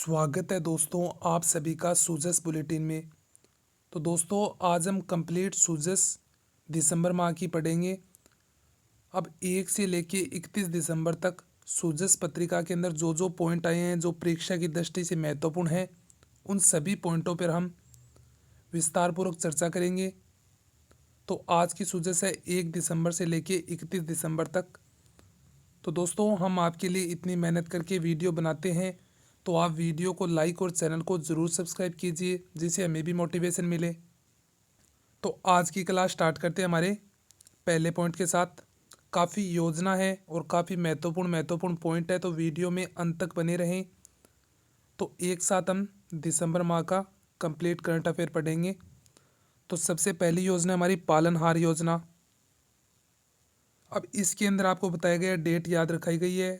स्वागत है दोस्तों आप सभी का सूजस बुलेटिन में। तो दोस्तों आज हम कंप्लीट सूजस दिसंबर माह की पढ़ेंगे। अब 1 से लेके 31 दिसंबर तक सूजस पत्रिका के अंदर जो जो पॉइंट आए हैं जो परीक्षा की दृष्टि से महत्वपूर्ण है, उन सभी पॉइंटों पर हम विस्तारपूर्वक चर्चा करेंगे। तो आज की सूजस है 1 दिसंबर से लेके 31 दिसंबर तक। तो दोस्तों हम आपके लिए इतनी मेहनत करके वीडियो बनाते हैं, तो आप वीडियो को लाइक और चैनल को ज़रूर सब्सक्राइब कीजिए जिससे हमें भी मोटिवेशन मिले। तो आज की क्लास स्टार्ट करते हैं हमारे पहले पॉइंट के साथ। काफ़ी योजना है और काफ़ी महत्वपूर्ण पॉइंट है, तो वीडियो में अंत तक बने रहें। तो एक साथ हम दिसंबर माह का कंप्लीट करंट अफेयर पढ़ेंगे। तो सबसे पहली योजना है हमारी पालनहार योजना। अब इसके अंदर आपको बताया गया डेट याद रखाई गई है,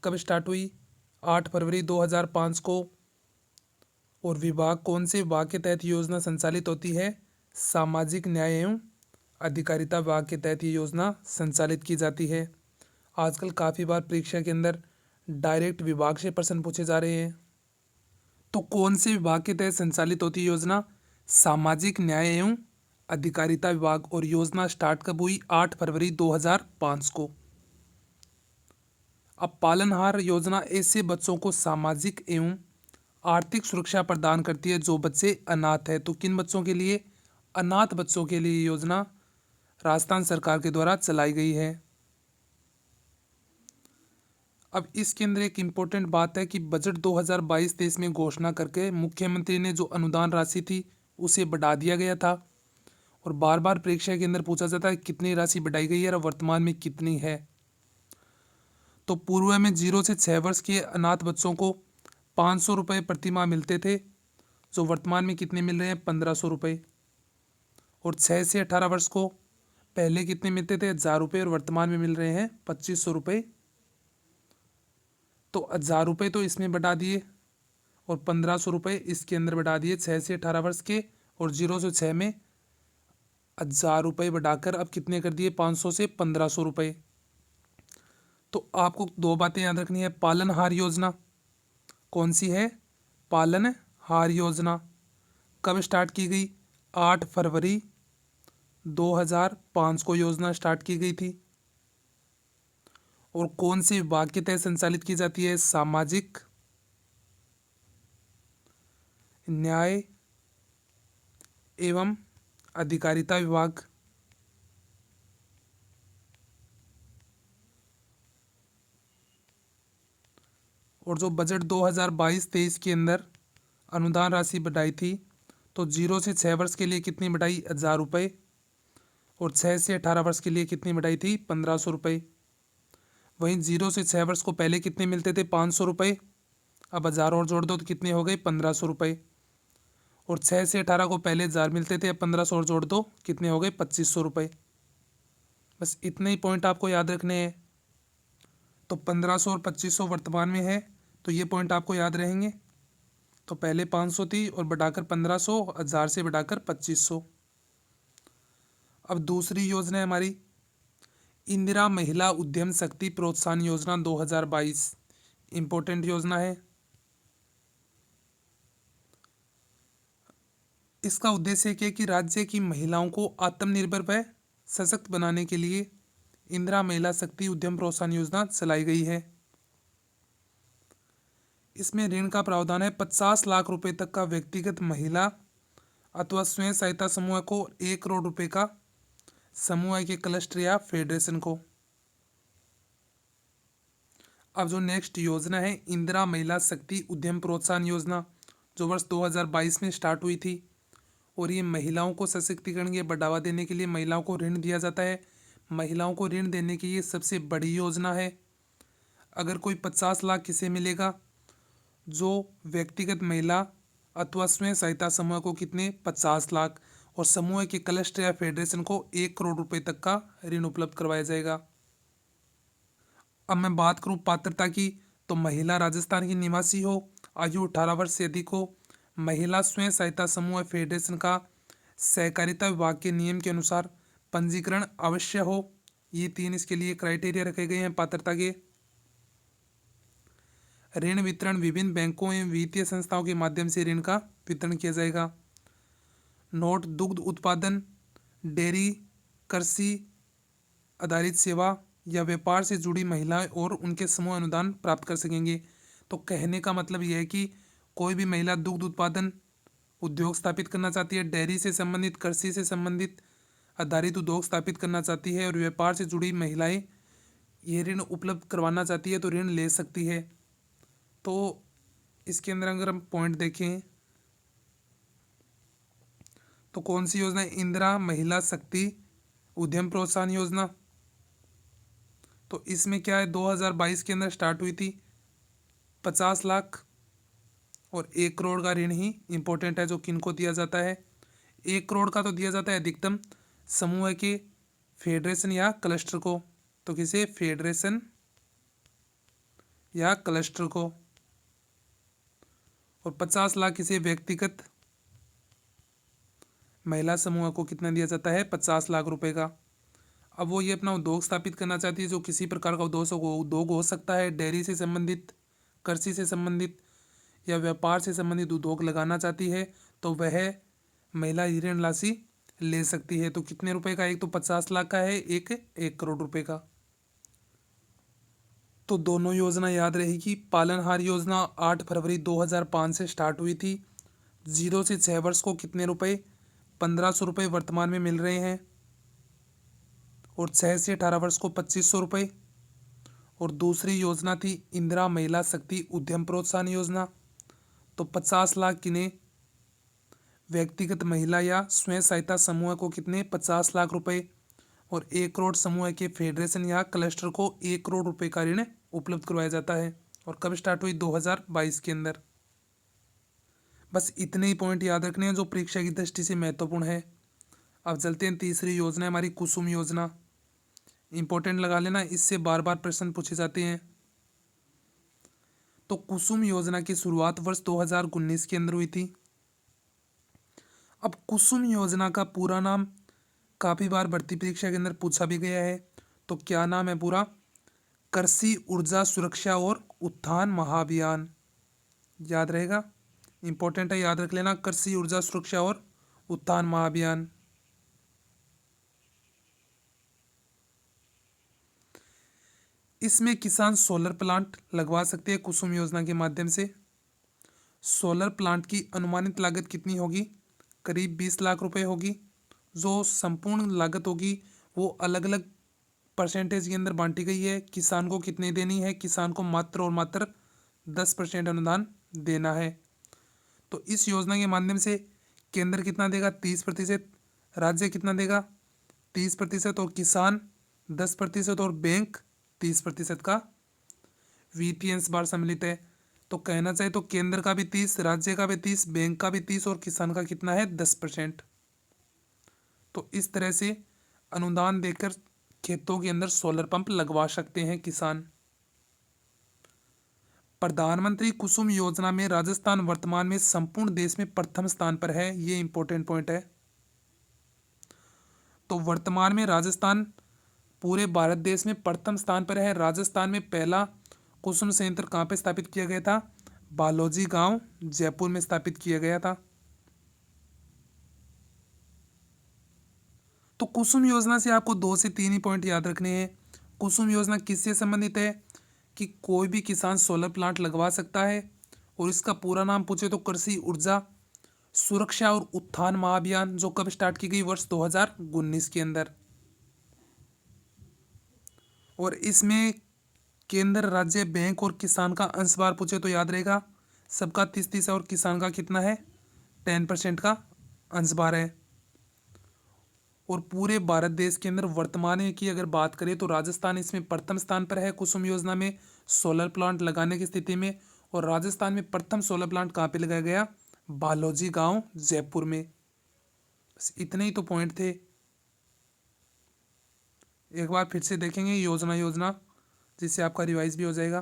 कब स्टार्ट हुई, 8 फरवरी 2005 को। और विभाग कौन से विभाग के तहत योजना संचालित होती है? सामाजिक न्याय एवं अधिकारिता विभाग के तहत ये योजना संचालित की जाती है। आजकल काफ़ी बार परीक्षा के अंदर डायरेक्ट विभाग से प्रश्न पूछे जा रहे हैं। तो कौन से विभाग के तहत संचालित होती है योजना? सामाजिक न्याय एवं अधिकारिता विभाग। और योजना स्टार्ट कब हुई? 8 फरवरी 2005 को। अब पालनहार योजना ऐसे बच्चों को सामाजिक एवं आर्थिक सुरक्षा प्रदान करती है जो बच्चे अनाथ है। तो किन बच्चों के लिए? अनाथ बच्चों के लिए योजना राजस्थान सरकार के द्वारा चलाई गई है। अब इसके अंदर एक इम्पोर्टेंट बात है कि बजट 2022-23 में घोषणा करके मुख्यमंत्री ने जो अनुदान राशि थी उसे बढ़ा दिया गया था। और बार बार परीक्षा के अंदर पूछा जाता है कितनी राशि बढ़ाई गई है और वर्तमान में कितनी है। तो पूर्व में 0 से 6 वर्ष के अनाथ बच्चों को 500 रुपये प्रति माह मिलते थे, जो वर्तमान में कितने मिल रहे हैं? 1500 रुपये। और 6 से 18 वर्ष को पहले कितने मिलते थे? 1000 रुपये, और वर्तमान में मिल रहे हैं 2500 रुपये। तो 1000 रुपये तो इसमें बढ़ा दिए और 1500 रुपये इसके अंदर बढ़ा दिए 6 से 18 वर्ष के। और 0 से 6 में 1000 रुपये बढ़ाकर अब कितने कर दिए? 500 से 1500 रुपये। तो आपको दो बातें याद रखनी है। पालनहार योजना कौन सी है? पालनहार योजना कब स्टार्ट की गई? 8 फरवरी 2005 को योजना स्टार्ट की गई थी। और कौन से विभाग के तहत संचालित की जाती है? सामाजिक न्याय एवं अधिकारिता विभाग। और जो बजट 2022-23 के अंदर अनुदान राशि बढ़ाई थी, तो 0 से 6 वर्ष के लिए कितनी बढ़ाई? 1000 रुपये। और 6 से 18 वर्ष के लिए कितनी बढ़ाई थी? 1500 रुपये। वहीं 0 से 6 वर्ष को पहले कितने मिलते थे? 500 रुपये। अब 1000 और जोड़ दो तो कितने हो गए? 1500 रुपये। और 6 से 18 को पहले 1000 मिलते थे, अब 1500 और जोड़ दो कितने हो गए? 2500 रुपये। बस इतने ही पॉइंट आपको याद रखने हैं। तो 1500 और 2500 वर्तमान में है, तो ये पॉइंट आपको याद रहेंगे। तो पहले 500 थी और बढ़ाकर 1500, 1000 से बढ़ाकर 2500। अब दूसरी योजना है हमारी इंदिरा महिला उद्यम शक्ति प्रोत्साहन योजना 2022। इम्पोर्टेंट योजना है। इसका उद्देश्य क्या है कि राज्य की महिलाओं को आत्मनिर्भर व सशक्त बनाने के लिए इंदिरा महिला शक्ति उद्यम प्रोत्साहन योजना चलाई गई है। इसमें ऋण का प्रावधान है। 50 लाख रुपए तक का व्यक्तिगत महिला अथवा स्वयं सहायता समूह को, 1 करोड़ रुपए का समूह के क्लस्टर या फेडरेशन को। अब जो नेक्स्ट योजना है इंदिरा महिला शक्ति उद्यम प्रोत्साहन योजना, जो वर्ष 2022 में स्टार्ट हुई थी। और ये महिलाओं को सशक्तिकरण के बढ़ावा देने के लिए महिलाओं को ऋण दिया जाता है। महिलाओं को ऋण देने की ये सबसे बड़ी योजना है। अगर कोई 50 लाख किसे मिलेगा? जो व्यक्तिगत महिला अथवा स्वयं सहायता समूह को कितने? 50 लाख। और समूह के क्लस्टर या फेडरेशन को 1 करोड़ रुपए तक का ऋण उपलब्ध करवाया जाएगा। अब मैं बात करूं पात्रता की, तो महिला राजस्थान की निवासी हो, आयु 18 वर्ष से अधिक हो, महिला स्वयं सहायता समूह फेडरेशन का सहकारिता विभाग के नियम के अनुसार पंजीकरण अवश्य हो। ये 3 इसके लिए क्राइटेरिया रखे गए हैं पात्रता के। ऋण वितरण विभिन्न बैंकों एवं वित्तीय संस्थाओं के माध्यम से ऋण का वितरण किया जाएगा। नोट दुग्ध उत्पादन, डेयरी, कृषि आधारित सेवा या व्यापार से जुड़ी महिलाएं और उनके समूह अनुदान प्राप्त कर सकेंगे। तो कहने का मतलब यह है कि कोई भी महिला दुग्ध उत्पादन उद्योग स्थापित करना चाहती है, डेयरी से संबंधित, कृषि से संबंधित आधारित उद्योग स्थापित करना चाहती है और व्यापार से जुड़ी महिलाएं ये ऋण उपलब्ध करवाना चाहती है तो ऋण ले सकती है। तो इसके अंदर अगर हम पॉइंट देखें तो कौन सी योजना है? इंदिरा महिला शक्ति उद्यम प्रोत्साहन योजना। तो इसमें क्या है, 2022 के अंदर स्टार्ट हुई थी। 50 लाख और 1 करोड़ का ऋण ही इम्पोर्टेंट है जो किनको दिया जाता है। 1 करोड़ का तो दिया जाता है अधिकतम समूह के फेडरेशन या क्लस्टर को। तो किसे? फेडरेशन या क्लस्टर को। और 50 लाख किसी व्यक्तिगत महिला समूह को कितना दिया जाता है? 50 लाख रुपए का। अब वो ये अपना उद्योग स्थापित करना चाहती है जो किसी प्रकार का उद्योग हो सकता है, डेयरी से संबंधित, कृषि से संबंधित या व्यापार से संबंधित उद्योग लगाना चाहती है तो वह महिला ऋण राशि ले सकती है। तो कितने रुपए का? एक तो 50 लाख का है, एक 1 करोड़ रुपए का। तो दोनों योजना याद रहेगी। पालनहार योजना 8 फरवरी 2005 से स्टार्ट हुई थी। 0 से 6 वर्ष को कितने रुपए? 1500 रुपये वर्तमान में मिल रहे हैं। और 6 से 18 वर्ष को 2500 रुपये। और दूसरी योजना थी इंदिरा महिला शक्ति उद्यम प्रोत्साहन योजना। तो 50 लाख किन्हें? व्यक्तिगत महिला या स्वयं सहायता समूह को कितने? 50 लाख रुपए। और 1 करोड़ समूह के फेडरेशन या क्लस्टर को 1 करोड़ रुपए का ऋण उपलब्ध करवाया जाता है। और कब स्टार्ट हुई? 2022 के अंदर। बस इतने ही पॉइंट याद रखने हैं जो परीक्षा की दृष्टि से महत्वपूर्ण है। अब चलते हैं तीसरी योजना, हमारी कुसुम योजना। इंपॉर्टेंट लगा लेना, इससे बार बार प्रश्न पूछे जाते हैं। तो कुसुम योजना की शुरुआत वर्ष 2019 के अंदर हुई थी। अब कुसुम योजना का पूरा नाम काफ़ी बार भर्ती परीक्षा के अंदर पूछा भी गया है। तो क्या नाम है पूरा? कृषि ऊर्जा सुरक्षा और उत्थान महाअभियान। याद रहेगा, इंपॉर्टेंट है, याद रख लेना, कृषि ऊर्जा सुरक्षा और उत्थान महाअभियान। इसमें किसान सोलर प्लांट लगवा सकते हैं कुसुम योजना के माध्यम से। सोलर प्लांट की अनुमानित लागत कितनी होगी? करीब 20 लाख रुपए होगी। जो संपूर्ण लागत होगी वो अलग अलग परसेंटेज के अंदर बांटी गई है। किसान को कितनी देनी है? किसान को मात्र और मात्र 10% अनुदान देना है। तो इस योजना के माध्यम से केंद्र कितना देगा? 30%। राज्य कितना देगा? 30%। और किसान 10% और बैंक 30% का वित्तीय अंश भार सम्मिलित है। तो कहना चाहे तो केंद्र का भी 30, राज्य का भी 30, बैंक का भी 30 और किसान का कितना है? 10%। तो इस तरह से अनुदान देकर खेतों के अंदर सोलर पंप लगवा सकते हैं किसान। प्रधानमंत्री कुसुम योजना में राजस्थान वर्तमान में संपूर्ण देश में प्रथम स्थान पर है। ये इंपॉर्टेंट पॉइंट है। तो वर्तमान में राजस्थान पूरे भारत देश में प्रथम स्थान पर है। राजस्थान में पहला कुसुम संयंत्र कहाँ पे स्थापित किया गया था? बालोजी गांव, जयपुर में स्थापित किया गया था। तो कुसुम योजना से आपको 2 से 3 ही पॉइंट याद रखने हैं। कुसुम योजना किससे संबंधित है? कि कोई भी किसान सोलर प्लांट लगवा सकता है। और इसका पूरा नाम पूछे तो कृषि ऊर्जा सुरक्षा और उत्थान महाअभियान, जो कब स्टार्ट की गई? वर्ष 2019 के अंदर। और इसमें केंद्र, राज्य, बैंक और किसान का अंशभार पूछे तो याद रहेगा, सबका 30-30 और किसान का कितना है? 10% का अंशभार है। और पूरे भारत देश के अंदर वर्तमान की अगर बात करें तो राजस्थान इसमें प्रथम स्थान पर है कुसुम योजना में सोलर प्लांट लगाने की स्थिति में। और राजस्थान में प्रथम सोलर प्लांट कहाँ पे लगाया गया? बालोजी गांव, जयपुर में। बस इतने ही तो पॉइंट थे। एक बार फिर से देखेंगे योजना जिससे आपका रिवाइज भी हो जाएगा।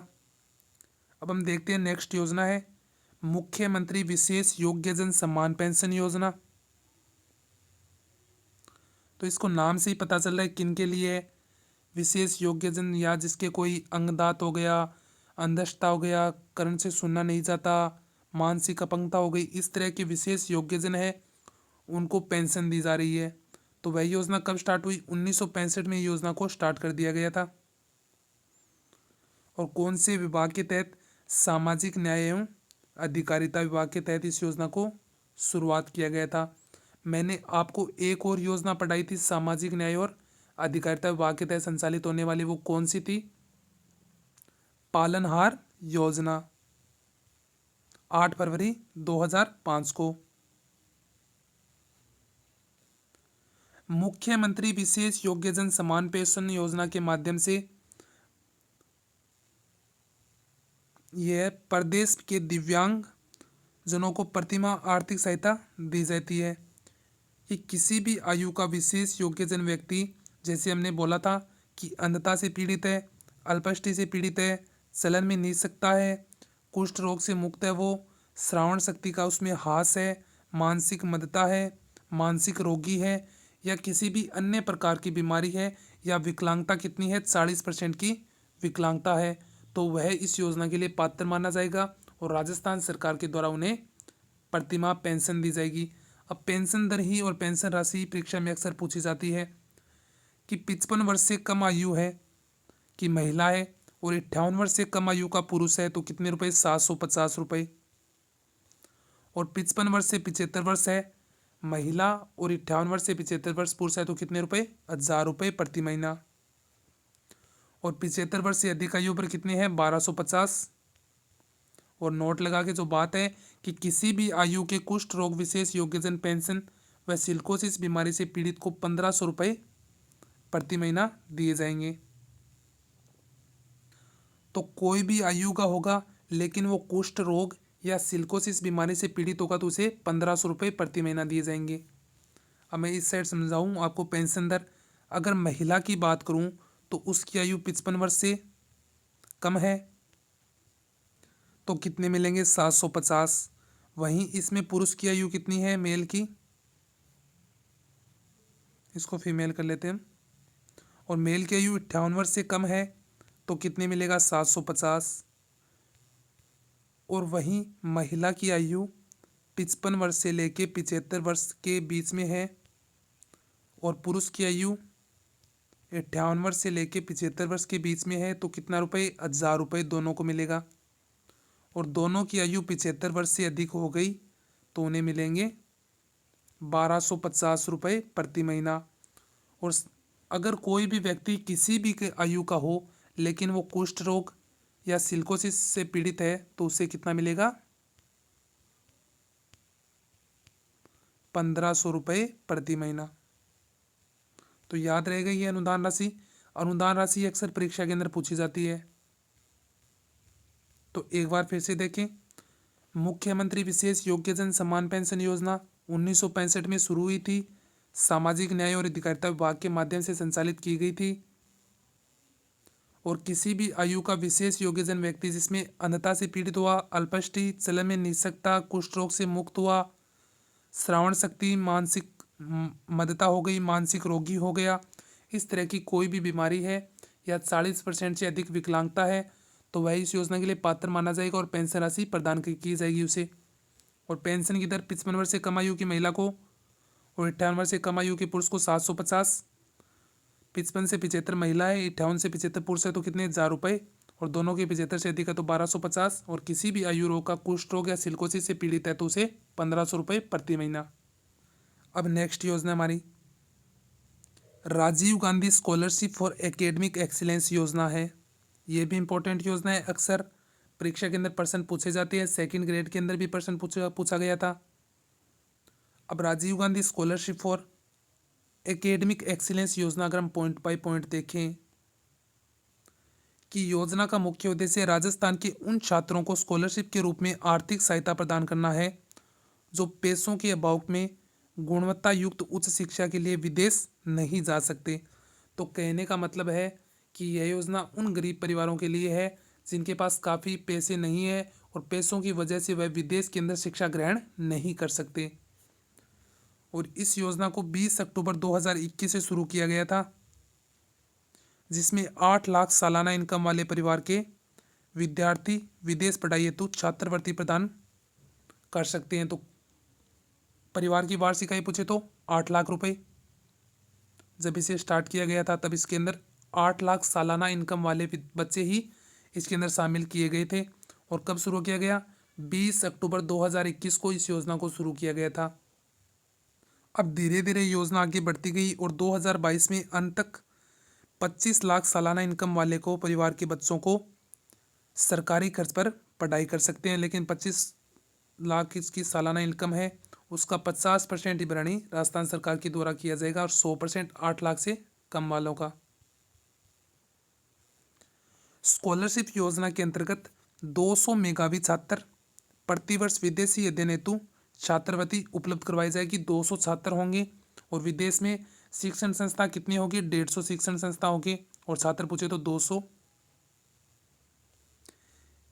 अब हम देखते हैं नेक्स्ट योजना है मुख्यमंत्री विशेष योग्यजन सम्मान पेंशन योजना। तो इसको नाम से ही पता चल रहा है किन के लिए है। विशेष योग्यजन, या जिसके कोई अंगदात हो गया, अंधता हो गया, कर्ण से सुनना नहीं जाता, मानसिक अपंगता हो गई, इस तरह के विशेष योग्यजन है उनको पेंशन दी जा रही है। तो वह योजना कब स्टार्ट हुई? 1965 में योजना को स्टार्ट कर दिया गया था। और कौन से विभाग के तहत? सामाजिक न्याय एवं अधिकारिता विभाग के तहत इस योजना को शुरुआत किया गया था। मैंने आपको एक और योजना पढ़ाई थी सामाजिक न्याय और अधिकारिता विभाग के तहत संचालित होने वाली, वो कौन सी थी? पालनहार योजना, 8 फरवरी 2005 को। मुख्यमंत्री विशेष योग्यजन समान पेंशन योजना के माध्यम से यह प्रदेश के दिव्यांग जनों को प्रतिमाह आर्थिक सहायता दी जाती है। कि किसी भी आयु का विशेष योग्यजन व्यक्ति, जैसे हमने बोला था कि अंधता से पीड़ित है, अल्पष्टि से पीड़ित है, चलन में नहीं सकता है, कुष्ठ रोग से मुक्त है, वो श्रावण शक्ति का उसमें हास है, मानसिक मदता है, मानसिक रोगी है, या किसी भी अन्य प्रकार की बीमारी है, या विकलांगता कितनी है? 40% की विकलांगता है, तो वह इस योजना के लिए पात्र माना जाएगा और राजस्थान सरकार के द्वारा उन्हें प्रतिमाह पेंशन दी जाएगी। अब पेंशन दर ही और पेंशन राशि परीक्षा में अक्सर पूछी जाती है कि 55 वर्ष से कम आयु है कि महिला है और 58 वर्ष से कम आयु का पुरुष है तो कितने रुपए? 750 रुपये। और 55 वर्ष से 75 वर्ष है महिला और 58 वर्ष से 75 वर्ष पुरुष है तो कितने रुपए? 1000 रुपये प्रति महीना। और 75 वर्ष से अधिक आयु पर कितने हैं? 1250। और नोट लगा के जो बात है कि किसी भी आयु के कुष्ठ रोग विशेष योग्यजन पेंशन व सिलिकोसिस बीमारी से पीड़ित को 1500 रुपये प्रति महीना दिए जाएंगे। तो कोई भी आयु का होगा लेकिन वो कुष्ठ रोग या सिलिकोसिस बीमारी से पीड़ित होगा तो उसे 1500 रुपये प्रति महीना दिए जाएंगे। अब मैं इस साइड समझाऊँ आपको पेंशन दर। अगर महिला की बात करूँ तो उसकी आयु 55 वर्ष से कम है तो कितने मिलेंगे? 750। वहीं इसमें पुरुष की आयु कितनी है मेल की? इसको फीमेल कर लेते हैं। और मेल की आयु 58 वर्ष से कम है तो कितने मिलेगा? 750। और वहीं महिला की आयु 55 वर्ष से लेके 75 वर्ष के बीच में है और पुरुष की आयु 58 वर्ष से लेके 75 वर्ष के बीच में है तो कितना रुपये? 1000 रुपये दोनों को मिलेगा। और दोनों की आयु 75 वर्ष से अधिक हो गई तो उन्हें मिलेंगे 1250 रुपये प्रति महीना। और अगर कोई भी व्यक्ति किसी भी आयु का हो लेकिन वो कुष्ठ रोग या सिलिकोसिस से पीड़ित है तो उसे कितना मिलेगा? 1500 रुपये प्रति महीना। तो याद रहेगा ये अनुदान राशि। अनुदान राशि अक्सर परीक्षा के अंदर पूछी जाती है। तो एक बार फिर से देखें, मुख्यमंत्री विशेष योग्यजन समान पेंशन योजना 1965 में शुरू हुई थी, सामाजिक न्याय और अधिकारिता विभाग के माध्यम से संचालित की गई थी। और किसी भी आयु का विशेष योग्यजन व्यक्ति जिसमें अंधता से पीड़ित हुआ, अल्पष्टि, चलन में नहीं सकता, कुष्ठ रोग से मुक्त हुआ, श्रावण शक्ति, मानसिक मदता हो गई, मानसिक रोगी हो गया, इस तरह की कोई भी बीमारी है या 40% से अधिक विकलांगता है तो वह इस योजना के लिए पात्र माना जाएगा और पेंशन राशि प्रदान की जाएगी उसे। और पेंशन की दर 55 वर्ष से कम आयु की महिला को और 58 वर्ष से कम आयु के पुरुष को 750। 55 से 75 महिला है, 58 से 75 पुरुष है तो कितने? 1000 रुपये। और दोनों के 75 से अधिक है तो 1250। और किसी भी आयु रोग का कुष्ठ रोग या सिलिकोसिस से पीड़ित है तो उसे 1500 रुपये प्रति महीना। अब नेक्स्ट योजना हमारी Rajiv Gandhi scholarship for academic excellence योजना है। ये भी इंपॉर्टेंट योजना है, अक्सर परीक्षा के अंदर प्रश्न पूछे जाते हैं। सेकंड ग्रेड के अंदर भी प्रश्न पूछा गया था। अब Rajiv Gandhi scholarship for academic excellence योजना अगर हम पॉइंट बाय पॉइंट देखें कि योजना का मुख्य उद्देश्य राजस्थान के उन छात्रों को स्कॉलरशिप के रूप में आर्थिक सहायता प्रदान करना है जो पैसों के अभाव में गुणवत्ता युक्त उच्च शिक्षा के लिए विदेश नहीं जा सकते। तो कहने का मतलब है कि यह योजना उन गरीब परिवारों के लिए है जिनके पास काफ़ी पैसे नहीं है और पैसों की वजह से वह विदेश के अंदर शिक्षा ग्रहण नहीं कर सकते। और इस योजना को 20 अक्टूबर 2021 से शुरू किया गया था जिसमें 8 लाख सालाना इनकम वाले परिवार के विद्यार्थी विदेश पढ़ाई हेतु छात्रवृत्ति प्रदान कर सकते हैं। तो परिवार की वार्षिक आय पूछे तो 8 लाख रुपए। जब इसे स्टार्ट किया गया था तब इसके अंदर 8 लाख सालाना इनकम वाले बच्चे ही इसके अंदर शामिल किए गए थे। और कब शुरू किया गया? 20 अक्टूबर 2021 को इस योजना को शुरू किया गया था। अब धीरे धीरे योजना आगे बढ़ती गई और 2022 में अंत तक 25 लाख सालाना इनकम वाले को परिवार के बच्चों को सरकारी खर्च पर पढ़ाई कर सकते हैं। लेकिन 25 लाख इसकी सालाना इनकम है, उसका 50% ही भरणी राजस्थान सरकार के द्वारा किया जाएगा और 100% 8 लाख से कम वालों का। स्कॉलरशिप योजना के अंतर्गत 200 मेधावी छात्र प्रतिवर्ष विदेशी अध्ययन हेतु छात्रवृत्ति उपलब्ध करवाई जाएगी। 200 छात्र होंगे और विदेश में शिक्षण संस्था कितनी होगी? 150 शिक्षण संस्था होगी। और छात्र पूछे तो 200।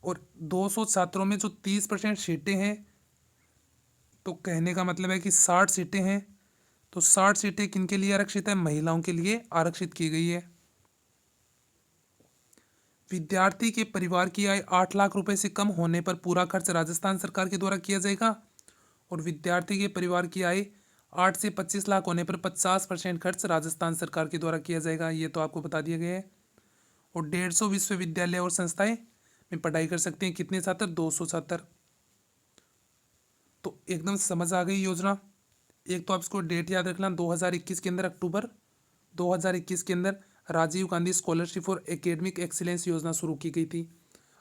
और 200 छात्रों में जो 30% सीटें हैं, तो कहने का मतलब है कि 60 सीटें हैं। तो 60 सीटें किनके लिए आरक्षित है? महिलाओं के लिए आरक्षित की गई है। विद्यार्थी के परिवार की आय 8 लाख रुपए से कम होने पर पूरा खर्च राजस्थान सरकार के द्वारा किया जाएगा। और विद्यार्थी के परिवार की आय 8 से 25 लाख होने पर 50% खर्च राजस्थान सरकार के द्वारा किया जाएगा। ये तो आपको बता दिया गया है। और 150 विश्वविद्यालय और संस्थाएं में पढ़ाई कर सकते हैं कितने छात्र? 200 छात्र। तो एकदम समझ आ गई योजना। एक तो आप इसको डेट याद रखना, 2021 के अंदर अक्टूबर 2021 के अंदर Rajiv Gandhi scholarship for academic excellence योजना शुरू की गई थी।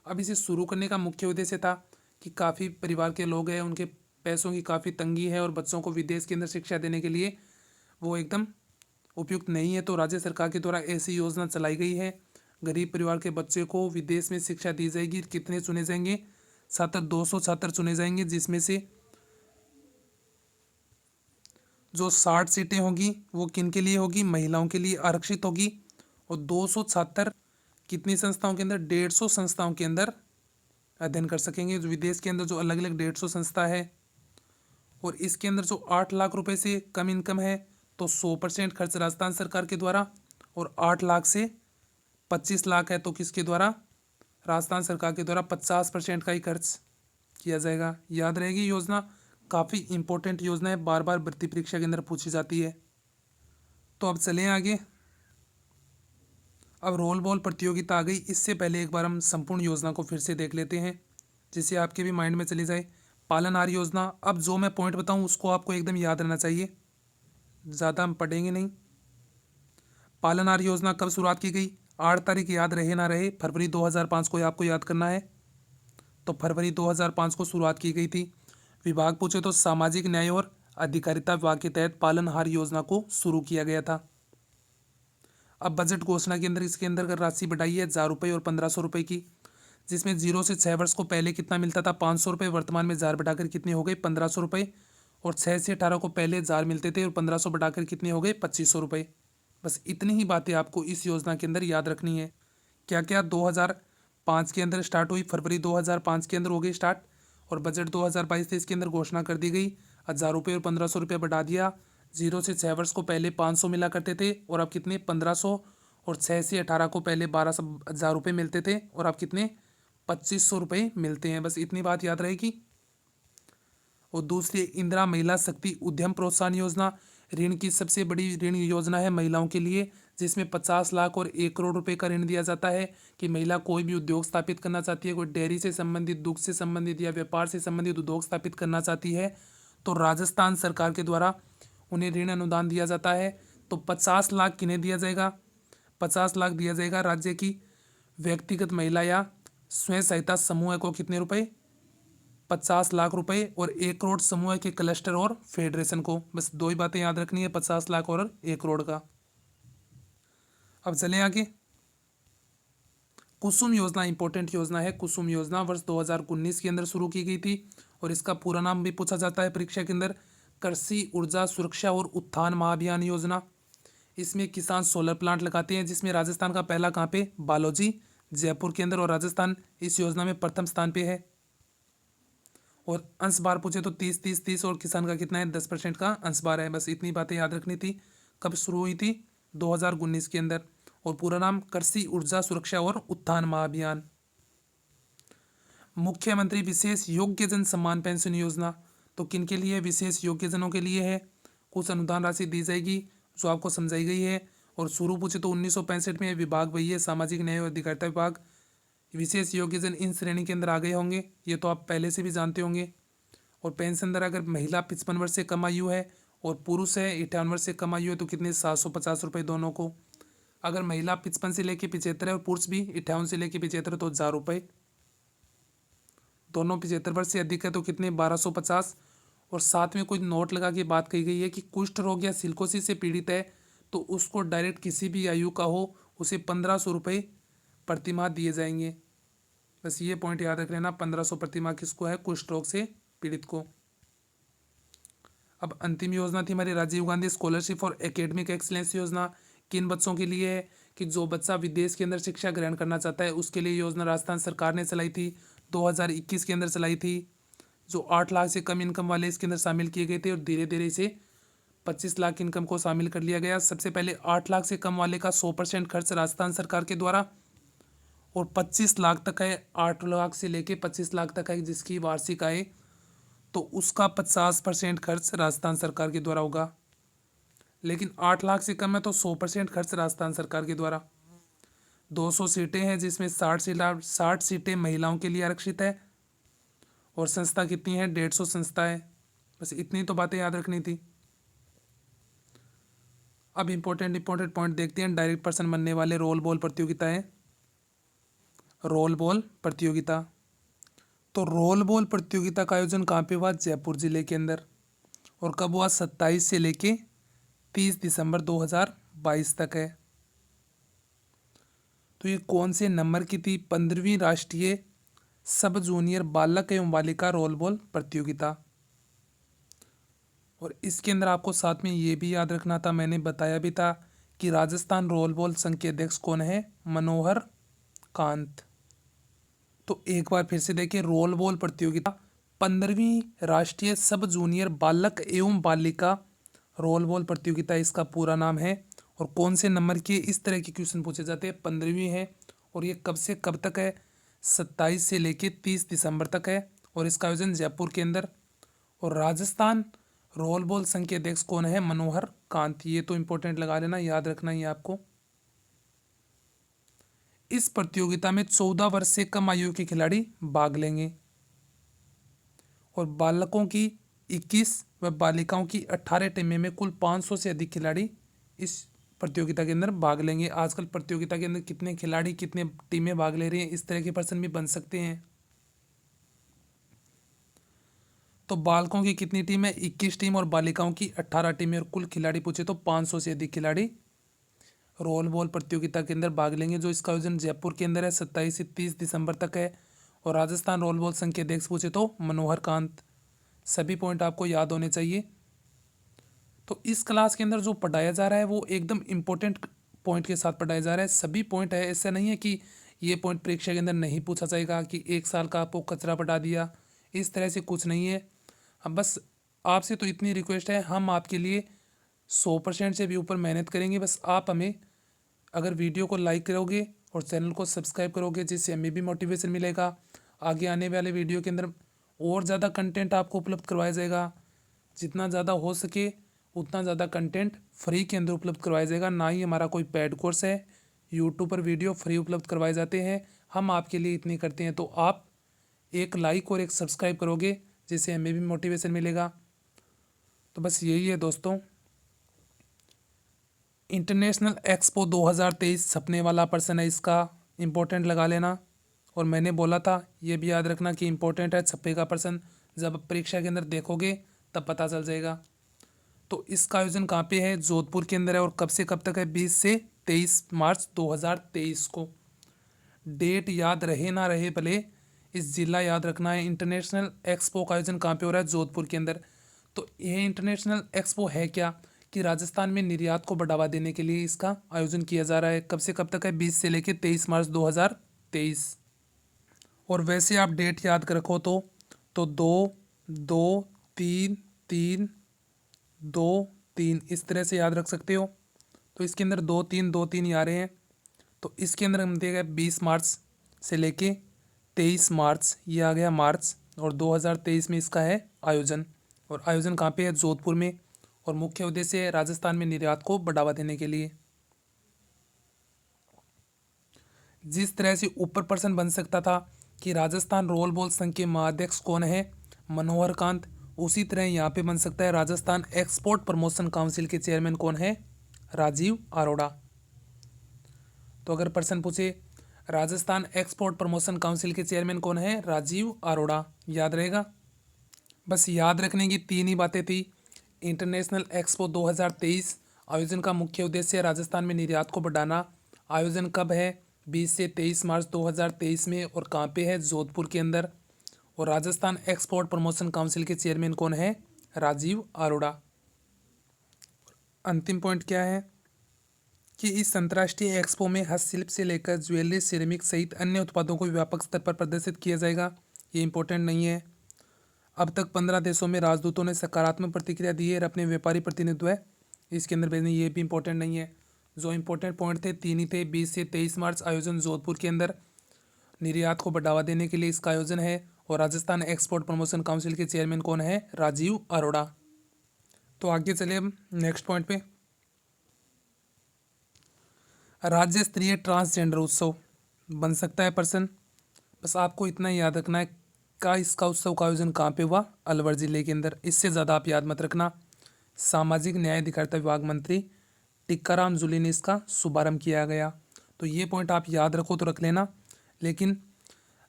अब इसे शुरू करने का मुख्य उद्देश्य था कि काफ़ी परिवार के लोग हैं, उनके पैसों की काफ़ी तंगी है और बच्चों को विदेश के अंदर शिक्षा देने के लिए वो एकदम उपयुक्त नहीं है। तो राज्य सरकार के द्वारा ऐसी योजना चलाई गई है। गरीब परिवार के बच्चे को विदेश में शिक्षा दी जाएगी। कितने चुने जाएंगे? छात्र 200 छात्र चुने जाएंगे, जिसमें से जो 60 सीटें होगी वो किन के लिए होगी? महिलाओं के लिए आरक्षित होगी। और 200 छात्र कितनी संस्थाओं के अंदर? 150 संस्थाओं के अंदर अध्ययन कर सकेंगे। जो विदेश के अंदर जो अलग अलग 150 संस्था है। और इसके अंदर जो 8 लाख रुपए से कम इनकम है तो 100% खर्च राजस्थान सरकार के द्वारा। और 8 लाख से 25 लाख है तो किसके द्वारा? राजस्थान सरकार के द्वारा 50% का ही खर्च किया जाएगा। याद रहेगी योजना, काफ़ी इंपॉर्टेंट योजना है, बार बार भर्ती परीक्षा के अंदर पूछी जाती है। तो अब चलें आगे। अब रोल बॉल प्रतियोगिता आ गई। इससे पहले एक बार हम संपूर्ण योजना को फिर से देख लेते हैं, जिससे आपके भी माइंड में चली जाए। पालनहार योजना, अब जो मैं पॉइंट बताऊं उसको आपको एकदम याद रहना चाहिए, ज़्यादा हम पढ़ेंगे नहीं। पालनहार योजना कब शुरुआत की गई? 8 तारीख याद रहे ना रहे, फरवरी 2005 को आपको याद करना है। तो फरवरी 2005 को शुरुआत की गई थी। विभाग पूछे तो सामाजिक न्याय और अधिकारिता विभाग के तहत पालनहार योजना को शुरू किया गया था। अब बजट घोषणा के अंदर इसके अंदर राशि बढ़ाई है 1000 रुपये और 1500 रुपये की, जिसमें 0 से 6 वर्ष को पहले कितना मिलता था? 500 रुपये। वर्तमान में 1000 बढ़ाकर कितने हो गए? 1500 रुपये। और 6 से 18 को पहले 1000 मिलते थे और 1500 बढ़ाकर कितने हो गए? 2500 रुपये। बस इतनी ही बातें आपको इस योजना के अंदर याद रखनी है। क्या क्या 2005 के अंदर स्टार्ट हुई? फरवरी 2005 के अंदर हो गई स्टार्ट। और बजट 2022 से इसके अंदर घोषणा कर दी गई। 1000 रुपये और 1500 रुपये बढ़ा दिया। 0 से 6 वर्ष को पहले 500 मिला करते थे और अब कितने? 1500। और 6 से 18 को पहले 12,000 रुपये मिलते थे और अब कितने? 2500 रुपये मिलते हैं। बस इतनी बात याद रहेगी। और दूसरी इंदिरा महिला शक्ति उद्यम प्रोत्साहन योजना, ऋण की सबसे बड़ी ऋण योजना है महिलाओं के लिए, जिसमें 50 लाख और 1 करोड़ रुपए का ऋण दिया जाता है कि महिला कोई भी उद्योग स्थापित करना चाहती है, कोई डेयरी से संबंधित, दुग्ध से संबंधित या व्यापार से संबंधित उद्योग स्थापित करना चाहती है, तो राजस्थान सरकार के द्वारा उन्हें ऋण अनुदान दिया जाता है। तो 50 लाख किन्हें दिया जाएगा? 50 लाख दिया जाएगा राज्य की व्यक्तिगत महिला या स्वयं सहायता समूह को। कितने रुपए? 50 लाख रुपए। और 1 करोड़ समूह के क्लस्टर और फेडरेशन को। बस दो ही बातें याद रखनी है, 50 लाख और 1 करोड़ का। अब चलें आगे। कुसुम योजना इंपॉर्टेंट योजना है। कुसुम योजना वर्ष 2019 के अंदर शुरू की गई थी और इसका पूरा नाम भी पूछा जाता है परीक्षा के अंदर, कृषि ऊर्जा सुरक्षा और उत्थान महाअभियान योजना। इसमें किसान सोलर प्लांट लगाते हैं, जिसमें राजस्थान का पहला कहाँ पे? बालोजी, जयपुर के अंदर। और राजस्थान इस योजना में प्रथम स्थान पे है। और अंश बार पूछे तो 30-30-30 और किसान का कितना है? 10% का अंश बार है। बस इतनी बातें याद रखनी थी। कब शुरू हुई थी? 2019 के अंदर। और पूरा नाम कृषि ऊर्जा सुरक्षा और उत्थान महाअभियान। मुख्यमंत्री विशेष योग्यजन सम्मान पेंशन योजना, तो किन के लिए? विशेष योग्यजनों के लिए है। कुछ अनुदान राशि दी जाएगी जो आपको समझाई गई है। और शुरू पूछे तो 1965 में यह विभाग वही है, सामाजिक न्याय और अधिकारिता विभाग। विशेष योग्यजन इन श्रेणी के अंदर आ गए होंगे, ये तो आप पहले से भी जानते होंगे। और पेंशन दर अगर महिला 55 वर्ष से कम आयु है और पुरुष है 58 वर्ष से कम आयु है तो कितने? 750 रुपये दोनों को। अगर महिला 55 से लेके 75 है और पुरुष भी 58 से लेके 75 तो 1000 रुपये। दोनों 75 वर्ष से अधिक है तो कितने? 1250। और साथ में कोई नोट लगा के बात कही गई है कि कुष्ठ रोग या सिलिकोसिस से पीड़ित है तो उसको डायरेक्ट किसी भी आयु का हो उसे 1500 रुपये प्रतिमाह दिए जाएंगे। बस ये पॉइंट याद रख लेना, 1500 प्रतिमाह किसको है? कुष्ठ रोग से पीड़ित को। अब अंतिम योजना थी हमारी Rajiv Gandhi scholarship for academic excellence योजना। किन बच्चों के लिए है? कि जो बच्चा विदेश के अंदर शिक्षा ग्रहण करना चाहता है उसके लिए योजना राजस्थान सरकार ने चलाई थी, 2021 के अंदर चलाई थी। जो 8 लाख से कम इनकम वाले इसके अंदर शामिल किए गए थे और धीरे धीरे इसे 25 लाख इनकम को शामिल कर लिया गया। सबसे पहले 8 लाख से कम वाले का 100% खर्च राजस्थान सरकार के द्वारा, और 25 लाख तक है, 8 लाख से लेके 25 लाख तक है जिसकी वार्षिक आय, तो उसका 50% खर्च राजस्थान सरकार के द्वारा होगा। लेकिन 8 लाख से कम है तो 100% खर्च राजस्थान सरकार के द्वारा। 200 सीटें हैं जिसमें 60 सीटें महिलाओं के लिए आरक्षित है। और संस्था कितनी है? 150 संस्था है। बस इतनी तो बातें याद रखनी थी। अब इंपॉर्टेंट पॉइंट देखते हैं। डायरेक्ट पर्सन बनने वाले रोल बॉल प्रतियोगिता है। रोल बॉल प्रतियोगिता, तो रोल बॉल प्रतियोगिता का आयोजन कहाँ पे हुआ? जयपुर जिले के अंदर। और कब हुआ? 27 से लेके 30 दिसंबर 2022 तक है। तो ये कौन से नंबर की थी? 15वीं राष्ट्रीय सब जूनियर बालक एवं बालिका रोल बॉल प्रतियोगिता। और इसके अंदर आपको साथ में ये भी याद रखना था, मैंने बताया भी था कि राजस्थान रोल बॉल संघ के अध्यक्ष कौन है? मनोहर कांत। तो एक बार फिर से देखिए, रोल बॉल प्रतियोगिता 15वीं राष्ट्रीय सब जूनियर बालक एवं बालिका रोल बॉल प्रतियोगिता इसका पूरा नाम है। और कौन से नंबर की? इस तरह के क्वेश्चन पूछे जाते हैं। 15वीं है और ये कब से कब तक है? 27 से लेके 30 दिसंबर तक है और इसका आयोजन जयपुर के अंदर। और राजस्थान रोल बॉल संघ के अध्यक्ष कौन है? मनोहर कांत। ये तो इंपॉर्टेंट लगा लेना, याद रखना ही आपको। इस प्रतियोगिता में 14 वर्ष से कम आयु के खिलाड़ी भाग लेंगे और बालकों की 21 व बालिकाओं की 18 टीमें में कुल 500 से अधिक खिलाड़ी इस प्रतियोगिता के अंदर भाग लेंगे। आजकल प्रतियोगिता के अंदर कितने खिलाड़ी, कितने टीमें भाग ले रही हैं, इस तरह के प्रश्न भी बन सकते हैं। तो बालकों की कितनी टीम है? 21 टीम और बालिकाओं की 18 टीमें और कुल खिलाड़ी पूछे तो 500 से अधिक खिलाड़ी रोल बॉल प्रतियोगिता के अंदर भाग लेंगे, जो इसका आयोजन जयपुर के अंदर है। 27 से 30 दिसंबर तक है। और राजस्थान रोल बॉल संघ के अध्यक्ष पूछे तो मनोहर कांत। सभी पॉइंट आपको याद होने चाहिए। तो इस क्लास के अंदर जो पढ़ाया जा रहा है वो एकदम इम्पोर्टेंट पॉइंट के साथ पढ़ाया जा रहा है। सभी पॉइंट है, ऐसा नहीं है कि ये पॉइंट परीक्षा के अंदर नहीं पूछा जाएगा कि 1 साल का आपको कचरा पढ़ा दिया, इस तरह से कुछ नहीं है। अब बस आपसे तो इतनी रिक्वेस्ट है, हम आपके लिए 100% से भी ऊपर मेहनत करेंगे। बस आप हमें अगर वीडियो को लाइक करोगे और चैनल को सब्सक्राइब करोगे, जिससे हमें भी मोटिवेशन मिलेगा। आगे आने वाले वीडियो के अंदर और ज़्यादा कंटेंट आपको उपलब्ध करवाया जाएगा। जितना ज़्यादा हो सके उतना ज़्यादा कंटेंट फ्री के अंदर उपलब्ध करवाया जाएगा। ना ही हमारा कोई पेड कोर्स है, यूट्यूब पर वीडियो फ्री उपलब्ध करवाए जाते हैं। हम आपके लिए इतनी करते हैं, तो आप एक लाइक और एक सब्सक्राइब करोगे जिससे हमें भी मोटिवेशन मिलेगा। तो बस यही है दोस्तों। इंटरनेशनल एक्सपो 2023 छपने वाला पर्सन है, इसका इम्पोर्टेंट लगा लेना। और मैंने बोला था ये भी याद रखना कि इम्पोर्टेंट है, छपेगा पर्सन। जब परीक्षा के अंदर देखोगे तब पता चल जाएगा। तो इसका आयोजन कहाँ पे है? जोधपुर के अंदर है। और कब से कब तक है? 20 से 23 मार्च 2023 को। डेट याद रहे ना रहे भले, इस जिला याद रखना है। इंटरनेशनल एक्सपो का आयोजन कहाँ पे हो रहा है? जोधपुर के अंदर। तो ये इंटरनेशनल एक्सपो है क्या? कि राजस्थान में निर्यात को बढ़ावा देने के लिए इसका आयोजन किया जा रहा है। कब से कब तक है? 20 से लेकर 23 मार्च 2023। और वैसे आप डेट याद कर रखो तो 2 2 3 3 2 3 इस तरह से याद रख सकते हो। तो इसके अंदर 2 3 2 3 ही आ रहे हैं। तो इसके अंदर हम देगा 20 मार्च से लेके 23 मार्च, ये आ गया मार्च, और 2023 में इसका है आयोजन। और आयोजन कहाँ पे है? जोधपुर में। और मुख्य उद्देश्य है राजस्थान में निर्यात को बढ़ावा देने के लिए। जिस तरह से ऊपर प्रश्न बन सकता था कि राजस्थान रोल बॉल संघ के महाध्यक्ष कौन है? मनोहर कांत। उसी तरह यहाँ पे बन सकता है राजस्थान एक्सपोर्ट प्रमोशन काउंसिल के चेयरमैन कौन है? राजीव अरोड़ा। तो अगर प्रश्न पूछे राजस्थान एक्सपोर्ट प्रमोशन काउंसिल के चेयरमैन कौन है? राजीव अरोड़ा। याद रहेगा। बस याद रखने की तीन ही बातें थी। इंटरनेशनल एक्सपो 2023 आयोजन का मुख्य उद्देश्य राजस्थान में निर्यात को बढ़ाना। आयोजन कब है? 20 से 23 मार्च 2023 में। और कहाँ पे है? जोधपुर के अंदर। और राजस्थान एक्सपोर्ट प्रमोशन काउंसिल के चेयरमैन कौन है? राजीव अरोड़ा। अंतिम पॉइंट क्या है कि इस अंतर्राष्ट्रीय एक्सपो में हस्तशिल्प से लेकर ज्वेलरी, सिरेमिक सहित अन्य उत्पादों को व्यापक स्तर पर प्रदर्शित किया जाएगा। ये इंपॉर्टेंट नहीं है। अब तक 15 देशों में राजदूतों ने सकारात्मक प्रतिक्रिया दी है और अपने व्यापारी प्रतिनिधित्व है इसके अंदर भेजने। ये भी इंपॉर्टेंट नहीं है। जो इंपॉर्टेंट पॉइंट थे तीन ही थे। 20 से 23 मार्च आयोजन जोधपुर के अंदर, निर्यात को बढ़ावा देने के लिए इसका आयोजन है। और राजस्थान एक्सपोर्ट प्रमोशन काउंसिल के चेयरमैन कौन है? राजीव अरोड़ा। तो आगे चले हम नेक्स्ट पॉइंट पे। राज्य स्तरीय ट्रांसजेंडर उत्सव बन सकता है प्रश्न। बस आपको इतना ही याद रखना है का इसका उत्सव का आयोजन कहाँ पे हुआ? अलवर जिले के अंदर। इससे ज़्यादा आप याद मत रखना। सामाजिक न्याय अधिकारिता विभाग मंत्री टिक्काराम जूली ने इसका शुभारंभ किया गया। तो ये पॉइंट आप याद रखो तो रख लेना। लेकिन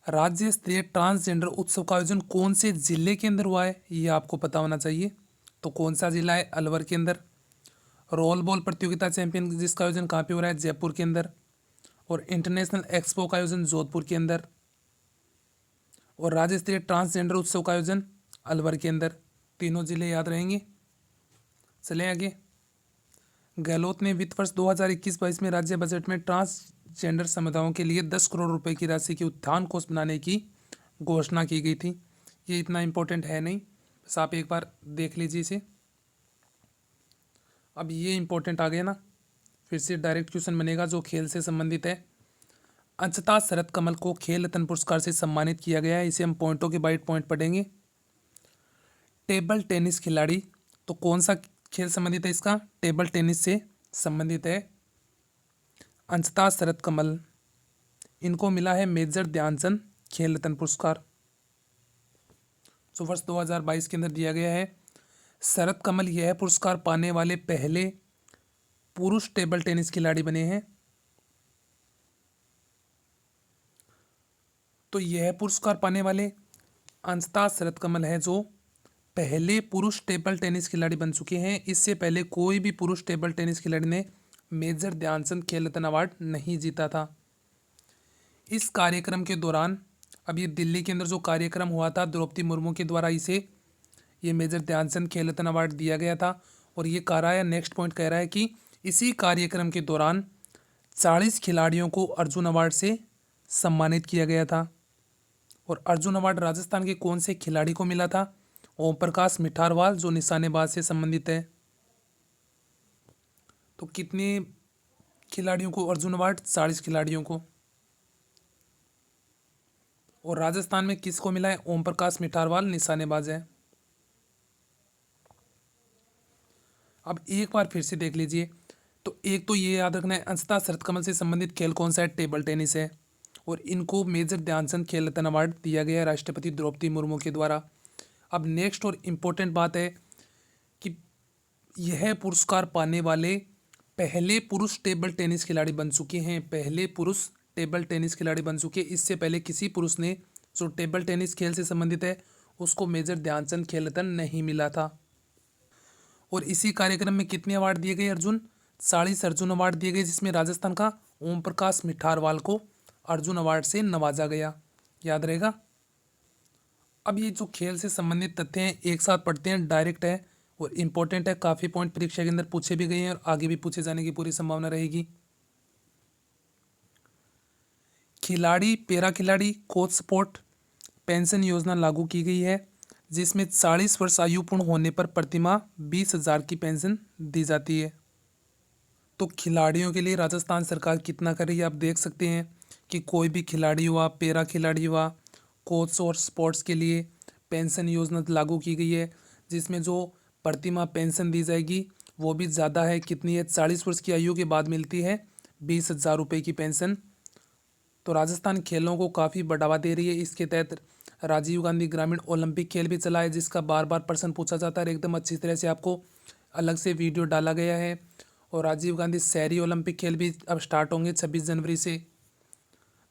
राज्य स्तरीय ट्रांसजेंडर उत्सव का आयोजन कौन से जिले के अंदर हुआ है ये आपको पता होना चाहिए। तो कौन सा जिला है? अलवर के अंदर। रोल बॉल प्रतियोगिता चैंपियन जिसका आयोजन कहाँ पे हो रहा है? जयपुर के अंदर। और इंटरनेशनल एक्सपो का आयोजन जोधपुर के अंदर। और राज्य स्तरीय ट्रांसजेंडर उत्सव का आयोजन अलवर के अंदर। तीनों जिले याद रहेंगे। चलें आगे। गहलोत ने वित्त वर्ष 2021-22 में राज्य बजट में ट्रांसजेंडर समुदायों के लिए 10 करोड़ रुपए की राशि के उत्थान कोष बनाने की घोषणा की गई थी। ये इतना इम्पोर्टेंट है नहीं, बस आप एक बार देख लीजिए इसे। अब ये इम्पोर्टेंट आ गया ना, फिर से डायरेक्ट क्वेश्चन बनेगा जो खेल से संबंधित है। अंशतः शरद कमल को खेल रत्न पुरस्कार से सम्मानित किया गया है। इसे हम पॉइंटों के बाइट पॉइंट पढ़ेंगे। टेबल टेनिस खिलाड़ी, तो कौन सा खेल संबंधित है इसका? टेबल टेनिस से संबंधित है। अंशतः शरद कमल, इनको मिला है मेजर ध्यानचंद खेल रत्न पुरस्कार जो वर्ष 2022 के अंदर दिया गया है। शरद कमल यह पुरस्कार पाने वाले पहले पुरुष टेबल टेनिस खिलाड़ी बने हैं। तो यह पुरस्कार पाने वाले अंशतः शरद कमल है जो पहले पुरुष टेबल टेनिस खिलाड़ी बन चुके हैं। इससे पहले कोई भी पुरुष टेबल टेनिस खिलाड़ी ने मेजर ध्यानचंद खेल रत्न अवार्ड नहीं जीता था। इस कार्यक्रम के दौरान, अब ये दिल्ली के अंदर जो कार्यक्रम हुआ था, द्रौपदी मुर्मू के द्वारा इसे ये मेजर ध्यानचंद खेल रत्न अवार्ड दिया गया था। और ये कह रहा है, नेक्स्ट पॉइंट कह रहा है कि इसी कार्यक्रम के दौरान 40 खिलाड़ियों को अर्जुन अवार्ड से सम्मानित किया गया था। और अर्जुन अवार्ड राजस्थान के कौन से खिलाड़ी को मिला था? ओम प्रकाश मिठारवाल जो निशानेबाज से संबंधित है। तो कितने खिलाड़ियों को अर्जुन अवार्ड? 40 खिलाड़ियों को। और राजस्थान में किसको मिला है? ओम प्रकाश मिठारवाल निशानेबाज है। अब एक बार फिर से देख लीजिए। तो एक तो ये याद रखना है, अंशतः शरद कमल से संबंधित खेल कौन सा है? टेबल टेनिस है। और इनको मेजर ध्यानचंद खेल रत्न अवार्ड दिया गया है राष्ट्रपति द्रौपदी मुर्मू के द्वारा। अब नेक्स्ट और इम्पोर्टेंट बात है कि यह पुरस्कार पाने वाले पहले पुरुष टेबल टेनिस खिलाड़ी बन चुके हैं। पहले पुरुष टेबल टेनिस खिलाड़ी बन चुके। इससे पहले किसी पुरुष ने जो टेबल टेनिस खेल से संबंधित है उसको मेजर ध्यानचंद खेल रत्न नहीं मिला था। और इसी कार्यक्रम में कितने अवार्ड दिए गए? अर्जुन 40 अर्जुन अवार्ड दिए गए, जिसमें राजस्थान का ओम प्रकाश मिठारवाल को अर्जुन अवार्ड से नवाजा गया। याद रहेगा। अब ये जो खेल से संबंधित तथ्य हैं एक साथ पढ़ते हैं, डायरेक्ट है और इम्पोर्टेंट है। काफ़ी पॉइंट परीक्षा के अंदर पूछे भी गए हैं और आगे भी पूछे जाने की पूरी संभावना रहेगी। खिलाड़ी, पैरा खिलाड़ी, कोच सपोर्ट पेंशन योजना लागू की गई है, जिसमें 40 वर्ष आयु पूर्ण होने पर प्रतिमाह 20,000 की पेंशन दी जाती है। तो खिलाड़ियों के लिए राजस्थान सरकार कितना कर रही है आप देख सकते हैं। कि कोई भी खिलाड़ी हुआ, पैरा खिलाड़ी हुआ, कोच और स्पोर्ट्स के लिए पेंशन योजना लागू की गई है, जिसमें जो प्रतिमाह पेंशन दी जाएगी वो भी ज़्यादा है। कितनी है? 40 वर्ष की आयु के बाद मिलती है 20,000 रुपये की पेंशन। तो राजस्थान खेलों को काफ़ी बढ़ावा दे रही है। इसके तहत राजीव गांधी ग्रामीण ओलंपिक खेल भी चला है, जिसका बार बार प्रश्न पूछा जाता है और एकदम अच्छी तरह से आपको अलग से वीडियो डाला गया है। और राजीव गांधी शहरी ओलंपिक खेल भी अब स्टार्ट होंगे 26 जनवरी से।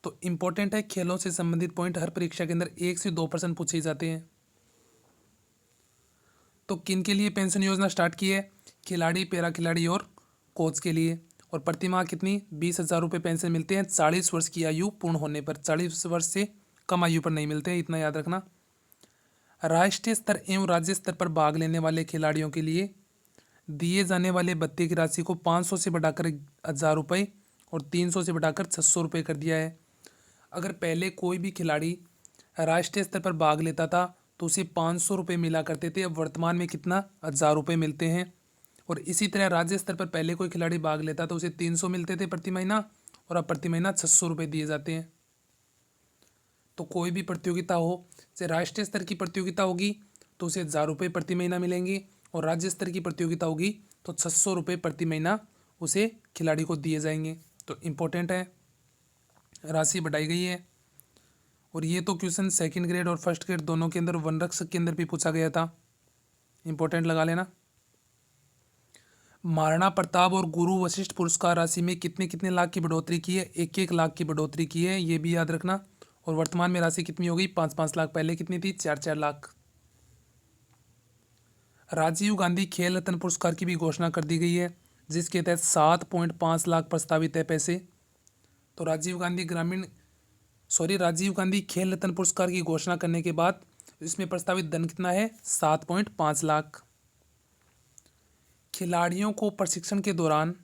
तो इम्पोर्टेंट है, खेलों से संबंधित पॉइंट हर परीक्षा के अंदर 1 से 2% पूछे जाते हैं। तो किन के लिए पेंशन योजना स्टार्ट की है? खिलाड़ी, पैरा खिलाड़ी और कोच के लिए। और प्रतिमाह कितनी? 20,000 रुपये पेंशन मिलते हैं 40 वर्ष की आयु पूर्ण होने पर। 40 वर्ष से कम आयु पर नहीं मिलते हैं, इतना याद रखना। राष्ट्रीय स्तर एवं राज्य स्तर पर भाग लेने वाले खिलाड़ियों के लिए दिए जाने वाले भत्ते की राशि को 500 से बढ़ाकर 1,000 रुपये और 300 से बढ़ाकर 600 रुपये कर दिया है। अगर पहले कोई भी खिलाड़ी राष्ट्रीय स्तर पर भाग लेता था तो उसे 500 रुपये मिला करते थे, अब वर्तमान में कितना? 1,000 रुपये मिलते हैं। और इसी तरह राज्य स्तर पर पहले कोई खिलाड़ी भाग लेता तो उसे 300 मिलते थे प्रति महीना, और अब प्रति महीना 600 रुपये दिए जाते हैं। तो कोई भी प्रतियोगिता हो, जैसे राष्ट्रीय स्तर की प्रतियोगिता होगी तो उसे 1,000 रुपये प्रति महीना मिलेंगे, और राज्य स्तर की प्रतियोगिता होगी तो 600 रुपये प्रति महीना उसे खिलाड़ी को दिए जाएंगे। तो इम्पोर्टेंट है, राशि बढ़ाई गई है। और ये तो क्वेश्चन सेकंड ग्रेड और फर्स्ट ग्रेड दोनों के अंदर, वनरक्षक के अंदर भी पूछा गया था, इम्पोर्टेंट लगा लेना। महाराणा प्रताप और गुरु वशिष्ठ पुरस्कार राशि में कितने कितने लाख की बढ़ोतरी की है? 1-1 लाख की बढ़ोतरी की है, ये भी याद रखना। और वर्तमान में राशि कितनी हो गई? 5-5 लाख, पहले कितनी थी? 4-4 लाख। राजीव गांधी खेल रत्न पुरस्कार की भी घोषणा कर दी गई है, जिसके तहत 7.5 लाख प्रस्तावित है पैसे। तो राजीव गांधी खेल रत्न पुरस्कार की घोषणा करने के बाद इसमें प्रस्तावित धन कितना है? 7.5 लाख। खिलाड़ियों को प्रशिक्षण के दौरान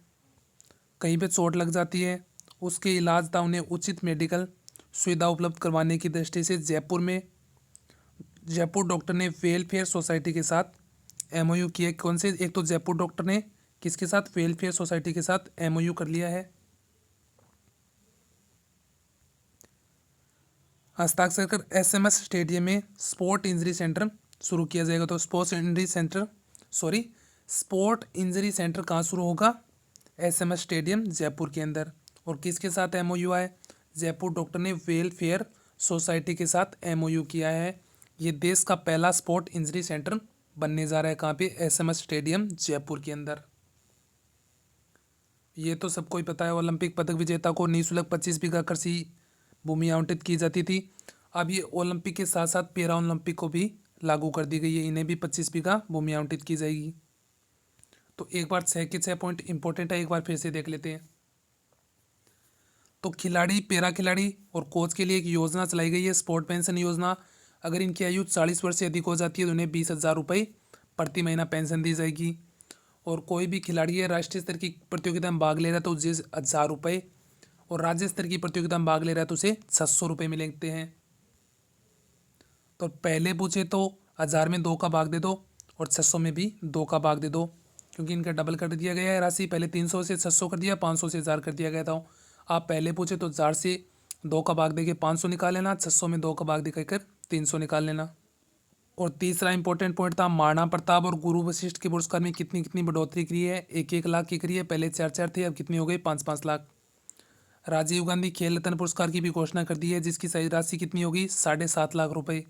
कहीं पे चोट लग जाती है, उसके इलाज तथा उन्हें उचित मेडिकल सुविधा उपलब्ध करवाने की दृष्टि से जयपुर डॉक्टर ने वेलफेयर सोसाइटी के साथ एमओयू किया। कौन से? एक तो जयपुर डॉक्टर ने किसके साथ? वेलफेयर सोसाइटी के साथ एमओयू कर लिया है। हस्ताक्षर कर एसएमएस स्टेडियम में स्पोर्ट इंजरी सेंटर शुरू किया जाएगा। तो स्पोर्ट इंजरी सेंटर कहाँ शुरू होगा? एसएमएस स्टेडियम जयपुर के अंदर। और किसके साथ एमओयू है? जयपुर डॉक्टर ने वेलफेयर सोसाइटी के साथ एमओयू किया है। ये देश का पहला स्पोर्ट इंजरी सेंटर बनने जा रहा है। कहाँ पे? एसएमएस स्टेडियम जयपुर के अंदर। ये तो सबको ही पता है, ओलंपिक पदक विजेता को निःशुल्क 25 बीघा कृषि भूमि आवंटित की जाती थी। अब ये ओलंपिक के साथ साथ पैरा ओलंपिक को भी लागू कर दी गई है, इन्हें भी 25 बीघा भूमि आवंटित की जाएगी। तो एक बार 6 के 6 पॉइंट इंपॉर्टेंट है, एक बार फिर से देख लेते हैं। तो खिलाड़ी, पैरा खिलाड़ी और कोच के लिए एक योजना चलाई गई है, स्पोर्ट पेंशन योजना। अगर इनकी आयु 40 वर्ष से अधिक हो जाती है तो उन्हें 20,000 रुपये प्रति महीना पेंशन दी जाएगी। और कोई भी खिलाड़ी है राष्ट्रीय स्तर की प्रतियोगिता में भाग ले रहा है तो उसे 1,000 रुपये, और राज्य स्तर की प्रतियोगिता में भाग ले रहा है तो उसे 600 रुपये मिलते हैं। तो पहले पूछे तो 1,000 में 2 का भाग दे दो और 600 में भी 2 का भाग दे दो, क्योंकि इनका डबल कर दिया गया है राशि। पहले 300 से 600 कर दिया, 500 से 1,000 कर दिया गया था। आप पहले पूछे तो 1,000 से 2 का भाग देके 500 निकाल लेना, 600 में 2 का भाग देकर 300 निकाल लेना। और तीसरा इंपॉर्टेंट पॉइंट था, महाराणा प्रताप और गुरु वशिष्ठ के पुरस्कार में कितनी कितनी बढ़ोतरी करी है? 1-1 लाख की करी है, पहले 4-4 थे, अब कितनी हो गई? 5-5 लाख। राजीव गांधी खेल रत्न पुरस्कार की भी घोषणा कर दी है, जिसकी सही राशि कितनी होगी? 7.5 लाख रुपए।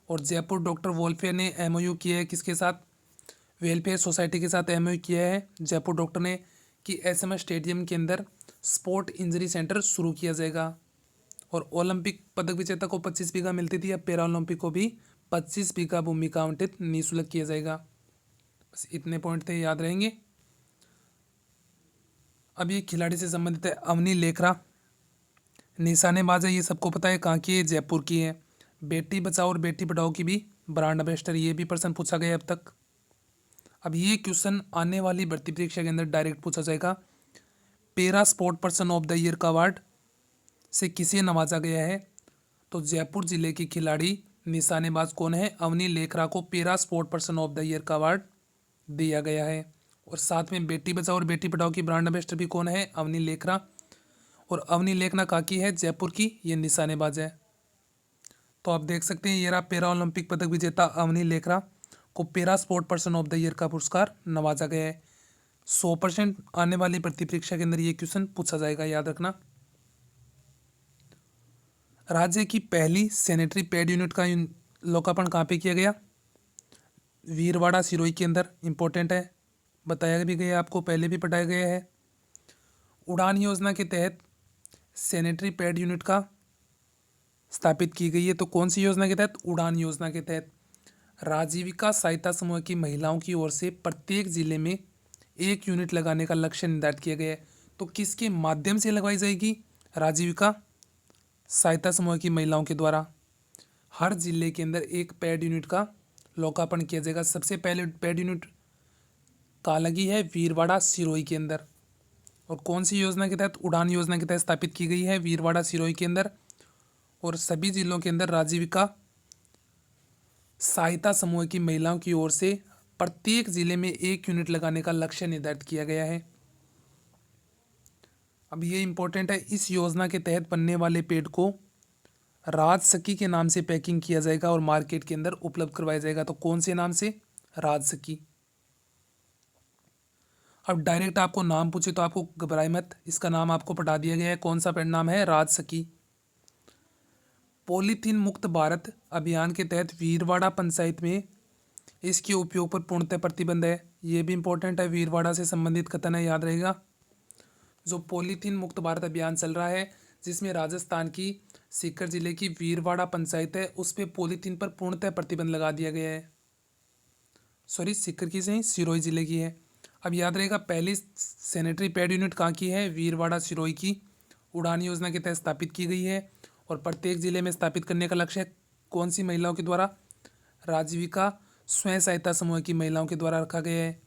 और जयपुर डॉक्टर वेलफेयर ने एमओयू किया है, किसके साथ? वेलफेयर सोसाइटी के साथ एमओयू किया है जयपुर डॉक्टर ने, कि एसएमएस स्टेडियम के अंदर स्पोर्ट इंजरी सेंटर शुरू किया जाएगा। और ओलंपिक पदक विजेता को 25 बीघा मिलती थी, अब पैरा ओलंपिक को भी 25 बीघा भूमि का आवंटित निःशुल्क किया जाएगा। बस इतने पॉइंट थे, याद रहेंगे। अब ये खिलाड़ी से संबंधित है, अवनी लेखरा निशानेबाज है, ये सबको पता है, कहाँ की है? जयपुर की है। बेटी बचाओ और बेटी पढ़ाओ की भी ब्रांड एम्बेसडर, ये भी प्रश्न पूछा गया अब तक। अब ये क्वेश्चन आने वाली भर्ती परीक्षा के अंदर डायरेक्ट पूछा जाएगा। Para sport person of the year का अवार्ड से किसे नवाजा गया है? तो जयपुर जिले की खिलाड़ी निशानेबाज कौन है? अवनी लेखरा को para sport person of the year का अवार्ड दिया गया है। और साथ में बेटी बचाओ और बेटी पढ़ाओ की ब्रांड एम्बेसडर भी कौन है? अवनी लेखरा। और अवनी लेखना कहाँ की है? जयपुर की, ये निशानेबाज है। तो आप देख सकते हैं ये रहा पैरा ओलंपिक पदक विजेता अवनी लेखरा को para sport person of the year का पुरस्कार नवाजा गया है। 100% आने वाली भर्ती परीक्षा के अंदर ये क्वेश्चन पूछा जाएगा, याद रखना। राज्य की पहली सैनिटरी पैड यूनिट का लोकार्पण कहाँ पे किया गया? वीरवाड़ा सिरोही के अंदर। इंपॉर्टेंट है, बताया भी गया आपको, पहले भी पढ़ाया गया है। उड़ान योजना के तहत सैनिटरी पैड यूनिट का स्थापित की गई है, तो कौन सी योजना के तहत? उड़ान योजना के तहत। राजीविका सहायता समूह की महिलाओं की ओर से प्रत्येक जिले में 1 यूनिट लगाने का लक्ष्य निर्धारित किया गया है, तो किसके माध्यम से लगवाई जाएगी? राजीविका सहायता समूह की महिलाओं के द्वारा। हर जिले के अंदर 1 पैड यूनिट का लोकार्पण किया जाएगा। सबसे पहले पैड यूनिट कहाँ लगी है? वीरवाड़ा सिरोही के अंदर। और कौन सी योजना के तहत? उड़ान योजना के तहत स्थापित की गई है वीरवाड़ा सिरोही के अंदर। और सभी जिलों के अंदर राजीविका सहायता समूह की महिलाओं की ओर से प्रत्येक जिले में 1 यूनिट लगाने का लक्ष्य निर्धारित किया गया है। अब ये इंपॉर्टेंट है, इस योजना के तहत बनने वाले पेड़ को राजसखी के नाम से पैकिंग किया जाएगा और मार्केट के अंदर उपलब्ध करवाया जाएगा। तो कौन से नाम से? राजसखी। अब डायरेक्ट आपको नाम पूछे तो आपको घबराए मत, इसका नाम आपको पढ़ा दिया गया है। कौन सा पेड़ नाम है? राजसखी। पॉलीथीन मुक्त भारत अभियान के तहत वीरवाड़ा पंचायत में इसके उपयोग पर पूर्णतः प्रतिबंध है। ये भी इंपॉर्टेंट है, वीरवाड़ा से संबंधित कथन है, याद रहेगा। जो पॉलीथीन मुक्त भारत अभियान चल रहा है, जिसमें राजस्थान की सीकर जिले की वीरवाड़ा पंचायत है, उस पर पॉलीथीन पर पूर्णतः प्रतिबंध लगा दिया गया है। सॉरी, सीकर की नहीं, सिरोही जिले की है। अब याद रहेगा, पहली सैनिटरी पैड यूनिट कहाँ की है? वीरवाड़ा सिरोही की। उड़ान योजना के तहत स्थापित की गई है और प्रत्येक जिले में स्थापित करने का लक्ष्य कौन सी महिलाओं के द्वारा? राजीविका स्वयं सहायता समूह की महिलाओं के द्वारा रखा गया है।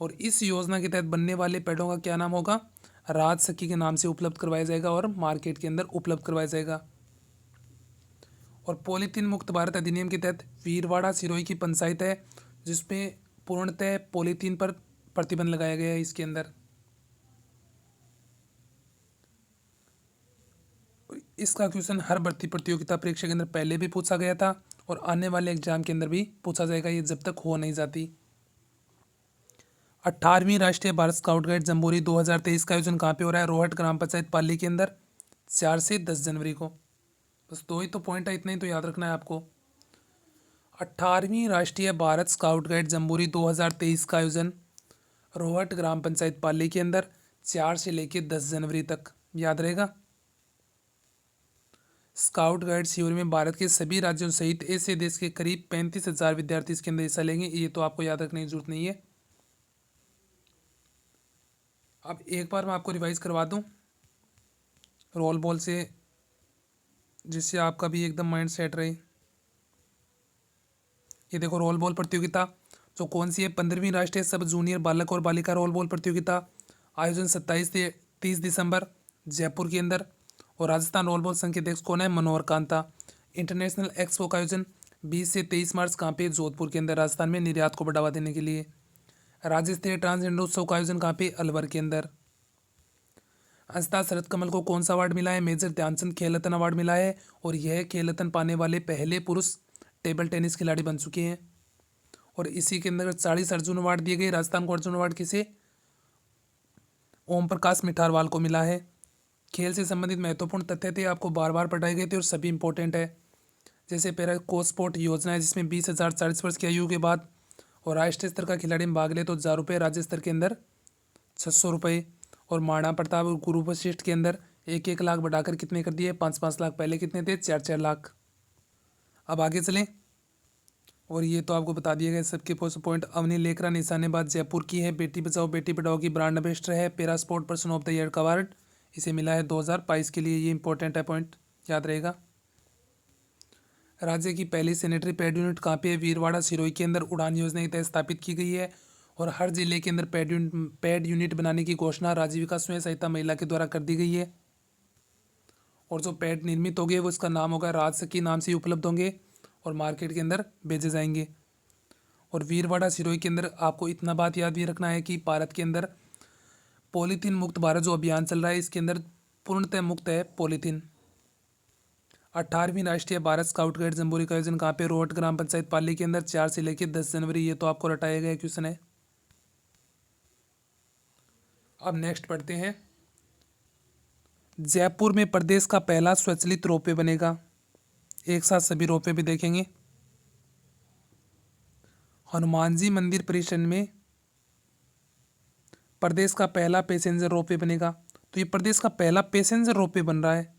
और इस योजना के तहत बनने वाले पेड़ों का क्या नाम होगा? राजसखी के नाम से उपलब्ध करवाया जाएगा और मार्केट के अंदर उपलब्ध करवाया जाएगा। और पॉलीथीन मुक्त भारत अधिनियम के तहत वीरवाड़ा सिरोही की पंचायत है जिसमें पूर्णतः पॉलीथीन पर प्रतिबंध लगाया गया है इसके अंदर। इसका क्वेश्चन हर भर्ती प्रतियोगिता परीक्षा के अंदर पहले भी पूछा गया था और आने वाले एग्जाम के अंदर भी पूछा जाएगा, ये जब तक हो नहीं जाती। 18वीं राष्ट्रीय भारत स्काउट गाइड जम्बोरी 2023 का आयोजन कहाँ पे हो रहा है? रोहट ग्राम पंचायत पाली के अंदर 4 से 10 जनवरी को। बस 2 ही तो पॉइंट है, इतना ही तो याद रखना है आपको। 18वीं राष्ट्रीय भारत स्काउट गाइड जम्बोरी 2023 का आयोजन रोहट ग्राम पंचायत पाली के अंदर 4 से लेकर 10 जनवरी तक, याद रहेगा। स्काउट गाइड शिविर में भारत के सभी राज्यों सहित ऐसे देश के करीब 35,000 विद्यार्थी इसके अंदर हिस्सा लेंगे, ये तो आपको याद रखने की जरूरत नहीं है। अब एक बार मैं आपको रिवाइज करवा दूं रोल बॉल से, जिससे आपका भी एकदम माइंड सेट रहे। ये देखो रोल बॉल प्रतियोगिता जो कौन सी है? 15वीं राष्ट्रीय सब जूनियर बालक और बालिका रोल बॉल प्रतियोगिता। आयोजन 27 से 30 दिसंबर जयपुर के अंदर। और राजस्थान रोल बॉल संघ के अध्यक्ष कौन है? मनोहर कांता। इंटरनेशनल एक्सपो का आयोजन 20 से 23 मार्च कहाँ पे? जोधपुर के अंदर, राजस्थान में निर्यात को बढ़ावा देने के लिए। राज्य स्तरीय ट्रांसजेंडर उत्सव का आयोजन कहाँ पे? अलवर के अंदर। अंशता शरद कमल को कौन सा अवार्ड मिला है? मेजर ध्यानचंद खेल रत्न अवार्ड मिला है और यह खेल रत्न पाने वाले पहले पुरुष टेबल टेनिस खिलाड़ी बन चुके हैं। और इसी के अंदर 40 अर्जुन अवार्ड दिए गए। राजस्थान को अर्जुन अवार्ड किसे? ओम प्रकाश मिठारवाल को मिला है। खेल से संबंधित महत्वपूर्ण तथ्य थे, आपको बार बार पढ़ाए गए थे और सभी इंपॉर्टेंट है। जैसे पैरा को स्पोर्ट योजना है जिसमें 20,000 40 वर्ष की आयु के बाद और राष्ट्रीय स्तर का खिलाड़ी में भाग ले तो 1,000 रुपये, राज्य स्तर के अंदर 600 रुपये। और महाराणा प्रताप और गुरु वशिष्ठ के अंदर 1-1 लाख बढ़ाकर कितने कर दिए? 5-5 लाख। पहले कितने थे? 4-4 लाख। अब आगे चलें। और ये तो आपको बता दिया गया सबके पॉइंट। अवनी लेखरा निशानेबाज जयपुर की है, बेटी बचाओ बेटी पढ़ाओ की ब्रांड एम्बेसडर है, para sport person of the year का अवार्ड इसे मिला है 2022 के लिए। ये इंपॉर्टेंट है, पॉइंट याद रहेगा। राज्य की पहली सैनिटरी पैड यूनिट कहाँ पे है? वीरवाड़ा सिरोही के अंदर उड़ान योजना के तहत स्थापित की गई है। और हर जिले के अंदर पैड यूनिट बनाने की घोषणा राजीविका स्वयं सहायता महिला के द्वारा कर दी गई है। और जो पैड निर्मित होंगे वो इसका नाम होगा राजसखी नाम से ही उपलब्ध होंगे और मार्केट के अंदर भेजे जाएंगे। और वीरवाड़ा सिरोही के अंदर आपको इतना बात याद भी रखना है कि भारत के अंदर पॉलीथीन मुक्त भारत जो अभियान चल रहा है इसके अंदर पूर्णतः मुक्त है पॉलीथीन। 18वीं राष्ट्रीय भारत स्काउट गाइड जम्बोरी का आयोजन कहाँ पे? रोहट ग्राम पंचायत पाली के अंदर 4 से लेकर 10 जनवरी। ये तो आपको रटाया गया क्वेश्चन है। अब नेक्स्ट पढ़ते हैं। जयपुर में प्रदेश का पहला स्वचालित रोपवे बनेगा। एक साथ सभी रोपवे भी देखेंगे। हनुमान जी मंदिर परिसर में प्रदेश का पहला पैसेंजर रोपवे बनेगा। तो ये प्रदेश का पहला पैसेंजर रोपवे बन रहा है।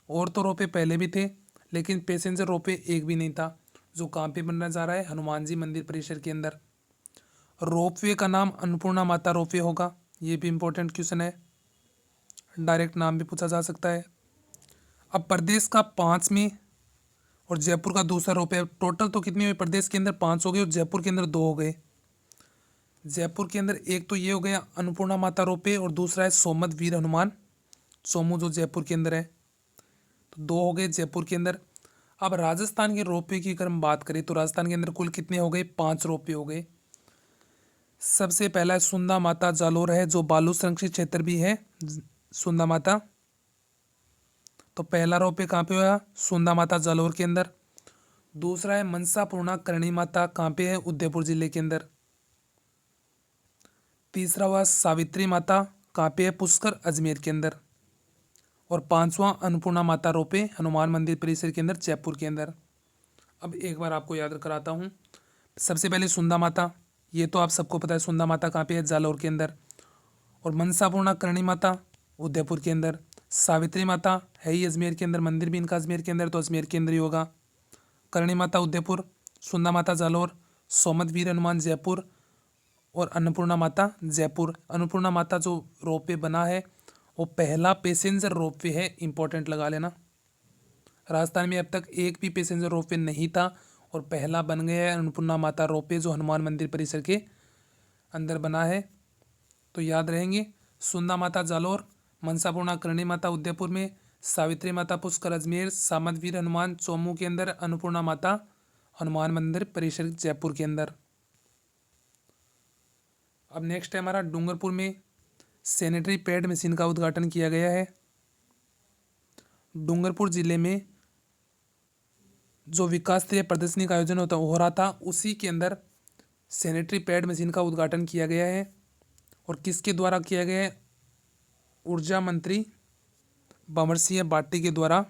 और तो रोपवे पहले भी थे, लेकिन पैसेंजर रोपवे एक भी नहीं था। जो कहाँ पे बनना जा रहा है? हनुमान जी मंदिर परिसर के अंदर। रोपवे का नाम अन्नपूर्णा माता रोपवे होगा। ये भी इंपॉर्टेंट क्वेश्चन है, डायरेक्ट नाम भी पूछा जा सकता है। अब प्रदेश का 5 में और जयपुर का दूसरा रोपवे, टोटल तो कितने हुए? प्रदेश के अंदर 5 हो गए और जयपुर के अंदर 2 हो गए। जयपुर के अंदर एक तो ये हो गया अन्नपूर्णा माता रोपवे और दूसरा है सोमत वीर हनुमान सोमू, जो जयपुर के अंदर है। तो 2 हो गए जयपुर के अंदर। अब राजस्थान के रोपवे की अगर हम बात करें तो राजस्थान के अंदर कुल कितने हो गए? 5 रोपवे हो गए। सबसे पहला है सुंदा माता जालोर है, जो बालू संरक्षित क्षेत्र भी है सुंदा माता। तो पहला रोपवे कहाँ पे हुआ? सुंदा माता जालोर के अंदर। दूसरा है मनसा पूर्णा करणी माता, कहाँ पे है? उदयपुर जिले के अंदर। तीसरा हुआ सावित्री माता, कहाँ पे है? पुष्कर अजमेर के अंदर। और 5वां अन्नपूर्णा माता रोपवे हनुमान मंदिर परिसर के अंदर जयपुर के अंदर। अब एक बार आपको याद कराता हूँ। सबसे पहले सुंदा माता, ये तो आप सबको पता है सुंदा माता कहाँ पे है? जालौर के अंदर। और मनसापूर्णा करणी माता उदयपुर के अंदर। सावित्री माता है ही अजमेर के अंदर, मंदिर भी इनका अजमेर के अंदर, तो अजमेर के अंदर ही होगा। करणी माता उदयपुर, सुंदा माता जालौर, सोमत वीर हनुमान जयपुर और अन्नपूर्णा माता जयपुर। अन्नपूर्णा माता जो रोपवे बना है वो पहला पैसेंजर रोपवे है, इंपॉर्टेंट लगा लेना। राजस्थान में अब तक एक भी पैसेंजर रोपवे नहीं था और पहला बन गया है अन्नपूर्णा माता रोपवे, जो हनुमान मंदिर परिसर के अंदर बना है। तो याद रहेंगे सुंदा माता जालौर, मनसापूर्णा करणी माता उदयपुर में, सावित्री माता पुष्कर अजमेर, सामत वीर हनुमान चोमू के अंदर, अन्नपूर्णा माता हनुमान मंदिर परिसर जयपुर के अंदर। अब नेक्स्ट है हमारा डूंगरपुर में सैनिटरी पैड मशीन का उद्घाटन किया गया है। डूंगरपुर जिले में जो विकास स्तरीय प्रदर्शनी का आयोजन हो रहा था, उसी के अंदर सैनिटरी पैड मशीन का उद्घाटन किया गया है। और किसके द्वारा किया गया है? ऊर्जा मंत्री भंवर सिंह भाटी के द्वारा।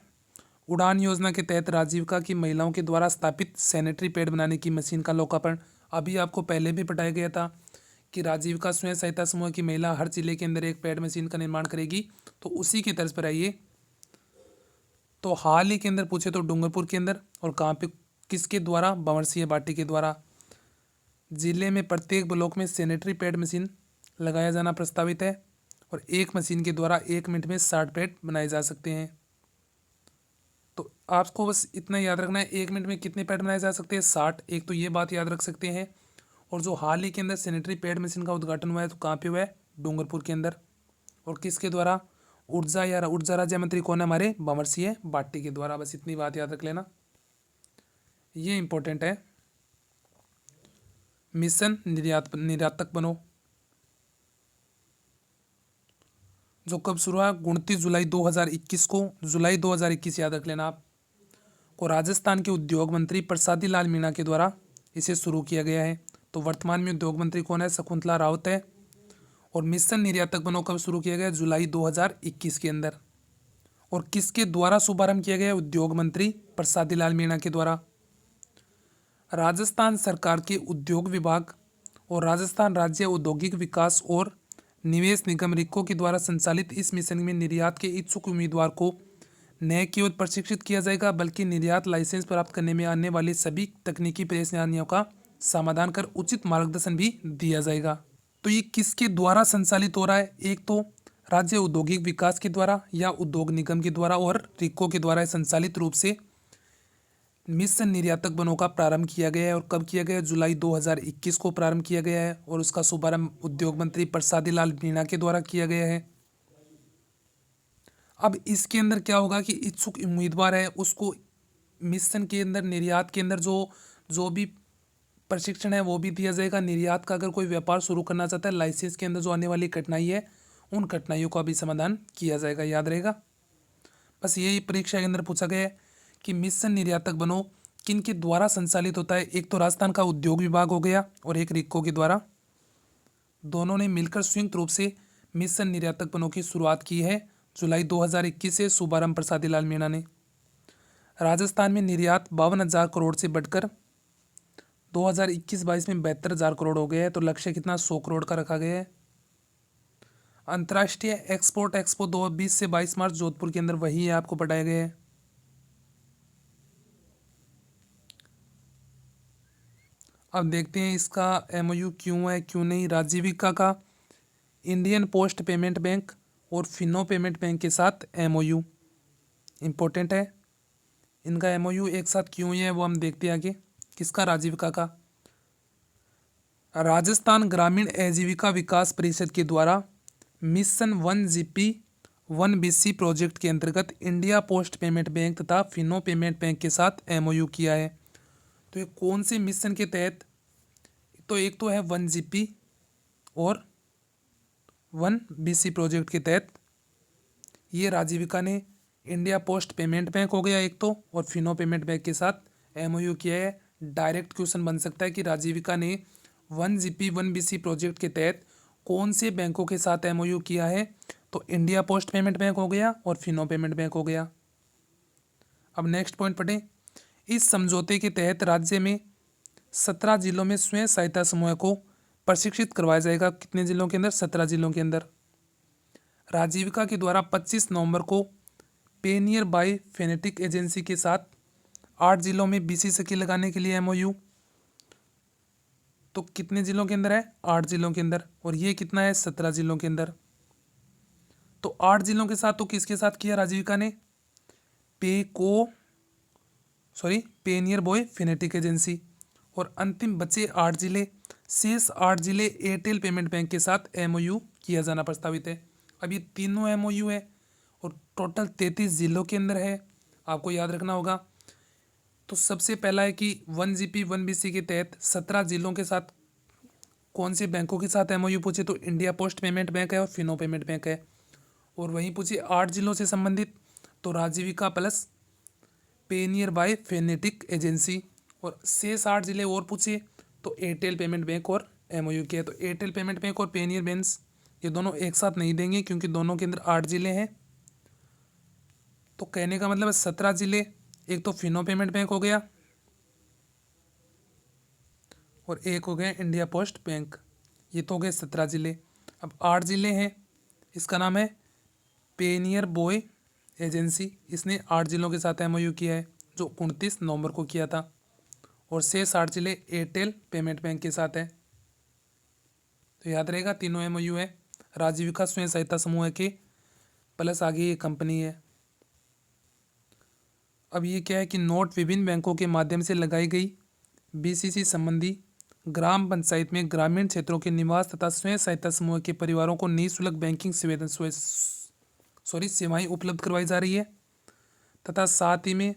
उड़ान योजना के तहत राजीविका की महिलाओं के द्वारा स्थापित सैनिटरी पैड बनाने की मशीन का लोकार्पण। अभी आपको पहले भी बताया गया था कि राजीविका स्वयं सहायता समूह की महिला हर जिले के अंदर एक पैड मशीन का निर्माण करेगी, तो उसी की तर्ज पर आइए। तो हाल ही के अंदर पूछे तो डूंगरपुर के अंदर, और कहाँ पे किसके द्वारा? भंवर सिंह भाटी के द्वारा। जिले में प्रत्येक ब्लॉक में सैनिटरी पैड मशीन लगाया जाना प्रस्तावित है और एक मशीन के द्वारा 1 मिनट में 60 पैड बनाए जा सकते हैं। तो आपको बस इतना याद रखना है, 1 मिनट में कितने पैड बनाए जा सकते हैं? 60। एक तो ये बात याद रख सकते हैं। और जो हाल ही के अंदर सैनिटरी पैड मशीन का उद्घाटन हुआ है, तो कहाँ पे हुआ है? डूंगरपुर के अंदर। और किसके द्वारा? ऊर्जा राज्य मंत्री कौन है हमारे? भंवर सिंह भाटी के द्वारा। बस इतनी बात याद रख लेना, ये इंपॉर्टेंट है। मिशन निर्यातक बनो, जो कब शुरू हुआ? 29 जुलाई 2021 को। जुलाई 2021 याद रख लेना आप को। राजस्थान के उद्योग मंत्री प्रसादी लाल मीणा के द्वारा इसे शुरू किया गया है। तो वर्तमान में उद्योग मंत्री कौन है? शकुंतला रावत है। और मिशन निर्यातक बनो कब शुरू किया गया? जुलाई 2021 के अंदर। और किसके द्वारा शुभारंभ किया गया? उद्योग मंत्री प्रसादी लाल मीणा के द्वारा। राजस्थान सरकार के उद्योग विभाग और राजस्थान राज्य औद्योगिक विकास और निवेश निगम रिको के द्वारा संचालित इस मिशन में निर्यात के इच्छुक उम्मीदवार को न केवल प्रशिक्षित किया जाएगा, बल्कि निर्यात लाइसेंस प्राप्त करने में आने वाली सभी तकनीकी परेशानियों का समाधान कर उचित मार्गदर्शन भी दिया जाएगा। तो ये किसके द्वारा संचालित हो रहा है? एक तो राज्य औद्योगिक विकास के द्वारा या उद्योग निगम के द्वारा और रिको के द्वारा संचालित रूप से मिशन निर्यातक बनो का प्रारंभ किया गया है। और कब किया गया है? जुलाई 2021 को प्रारंभ किया गया है। और उसका शुभारंभ उद्योग मंत्री प्रसादी लाल मीणा के द्वारा किया गया है। अब इसके अंदर क्या होगा कि इच्छुक उम्मीदवार है उसको मिशन के अंदर निर्यात के अंदर जो भी प्रशिक्षण है वो भी दिया जाएगा। निर्यात का अगर कोई व्यापार शुरू करना चाहता है, लाइसेंस के अंदर जो आने वाली कठिनाई है उन कठिनाइयों का भी समाधान किया जाएगा, याद रहेगा। बस यही परीक्षा के अंदर पूछा गया है कि मिशन निर्यातक बनो किन के द्वारा संचालित होता है। एक तो राजस्थान का उद्योग विभाग हो गया और एक रिक्को के द्वारा, दोनों ने मिलकर संयुक्त रूप से मिशन निर्यातक बनो की शुरुआत की है जुलाई 2021 से शुभारंभ प्रसादी लाल मीणा ने। राजस्थान में निर्यात 52,000 करोड़ से बढ़कर 2021-22 में 72,000 करोड़ हो गया है। तो लक्ष्य कितना, 100 करोड़ का रखा गया है। अंतर्राष्ट्रीय एक्सपोर्ट एक्सपो 2020 से 22 मार्च जोधपुर के अंदर वही है, आपको बताया गया है। अब देखते हैं इसका एमओयू क्यों है क्यों नहीं। राजीविका का इंडियन पोस्ट पेमेंट बैंक और फिनो पेमेंट बैंक के साथ एमओयू इम्पोर्टेंट है। इनका एमओयू एक साथ क्यों है वो हम देखते हैं आगे। किसका, राजीविका का। राजस्थान ग्रामीण आजीविका विकास परिषद के द्वारा मिशन 1 GP 1 BC प्रोजेक्ट के अंतर्गत इंडिया पोस्ट पेमेंट बैंक तथा फिनो पेमेंट बैंक के साथ एमओयू किया है। तो ये कौन से मिशन के तहत, तो एक तो है 1 GP और 1 BC प्रोजेक्ट के तहत ये राजीविका ने इंडिया पोस्ट पेमेंट बैंक हो गया एक तो, और फिनो पेमेंट बैंक के साथ एमओयू किया है। डायरेक्ट क्वेश्चन बन सकता है कि राजीविका ने 1 GP 1 BC प्रोजेक्ट के तहत कौन से बैंकों के साथ एमओयू किया है। तो इंडिया पोस्ट पेमेंट बैंक हो गया और फिनो पेमेंट बैंक हो गया। अब नेक्स्ट पॉइंट पढ़ें। इस समझौते के तहत राज्य में 17 जिलों में स्वयं सहायता समूह को प्रशिक्षित करवाया जाएगा। कितने जिलों के अंदर, 17 जिलों के अंदर। राजीविका के द्वारा 25 नवंबर को पेनियर बाय फेनेटिक एजेंसी के साथ 8 जिलों में बीसी सखी लगाने के लिए एमओयू। तो कितने जिलों के अंदर है, 8 जिलों के अंदर, और ये कितना है, 17 जिलों के अंदर। तो 8 जिलों के साथ तो किसके साथ किया राजीविका ने, पेनियर बॉय फेनेटिक एजेंसी। और अंतिम बचे 8 जिले, शेष 8 जिले एयरटेल पेमेंट बैंक के साथ एमओयू किया जाना प्रस्तावित है। अब ये तीनों एमओयू है और टोटल 33 जिलों के अंदर है, आपको याद रखना होगा। तो सबसे पहला है कि 1 GP 1 BC के तहत 17 जिलों के साथ कौन से बैंकों के साथ एमओयू पूछे, तो इंडिया पोस्ट पेमेंट बैंक है और फिनो पेमेंट बैंक है। और वहीं पूछे 8 जिलों से संबंधित, तो Rajeevika plus PayNearby fintech agency. और शेष 8 जिले और पूछे तो एयरटेल पेमेंट बैंक और एमओयू किया। तो एयरटेल पेमेंट बैंक और पेनियर बैंक ये दोनों एक साथ नहीं देंगे क्योंकि दोनों के अंदर 8 जिले हैं। तो कहने का मतलब 17 जिले, एक तो फिनो पेमेंट बैंक हो गया और एक हो गया इंडिया पोस्ट बैंक, ये तो हो गए 17 जिले। अब 8 जिले हैं, इसका नाम है पेनियर बॉय एजेंसी, इसने 8 जिलों के साथ एमओयू किया है जो 29 नवंबर को किया था। और शेष 8 जिले एयरटेल पेमेंट बैंक के साथ है। तो याद रहेगा तीनों एमओयू है, राजीविका स्वयं सहायता समूह के प्लस आगे ये कंपनी है। अब ये क्या है कि नोट विभिन्न बैंकों के माध्यम से लगाई गई बीसीसी संबंधी ग्राम पंचायत में ग्रामीण क्षेत्रों के निवास तथा स्वयं सहायता समूह के परिवारों को निःशुल्क बैंकिंग सेवाएं उपलब्ध करवाई जा रही है तथा साथ ही में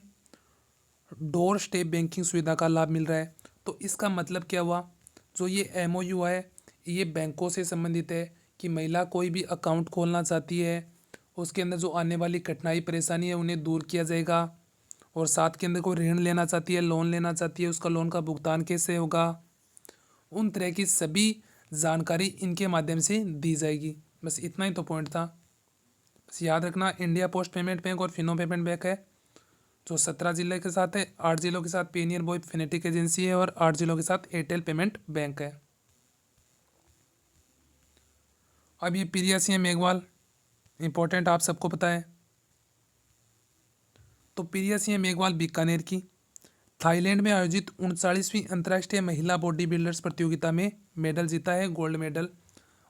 डोर स्टेप बैंकिंग सुविधा का लाभ मिल रहा है। तो इसका मतलब क्या हुआ, जो ये एमओयू है ये बैंकों से संबंधित है कि महिला कोई भी अकाउंट खोलना चाहती है, उसके अंदर जो आने वाली कठिनाई परेशानी है उन्हें दूर किया जाएगा। और साथ के अंदर कोई ऋण लेना चाहती है, लोन लेना चाहती है, उसका लोन का भुगतान कैसे होगा, उन तरह की सभी जानकारी इनके माध्यम से दी जाएगी। बस इतना ही तो पॉइंट था। बस याद रखना इंडिया पोस्ट पेमेंट बैंक और फिनो पेमेंट बैंक है जो 17 जिले के साथ है, 8 जिलों के साथ पेनियर बॉय फेनेटिक एजेंसी है और 8 जिलों के साथ एयरटेल पेमेंट बैंक है। अब ये प्रिया सिंह मेघवाल इंपॉर्टेंट, आप सबको पता है। तो प्रिया सिंह मेघवाल बीकानेर की थाईलैंड में आयोजित 39वीं अंतर्राष्ट्रीय महिला बॉडी बिल्डर्स प्रतियोगिता में मेडल जीता है, गोल्ड मेडल।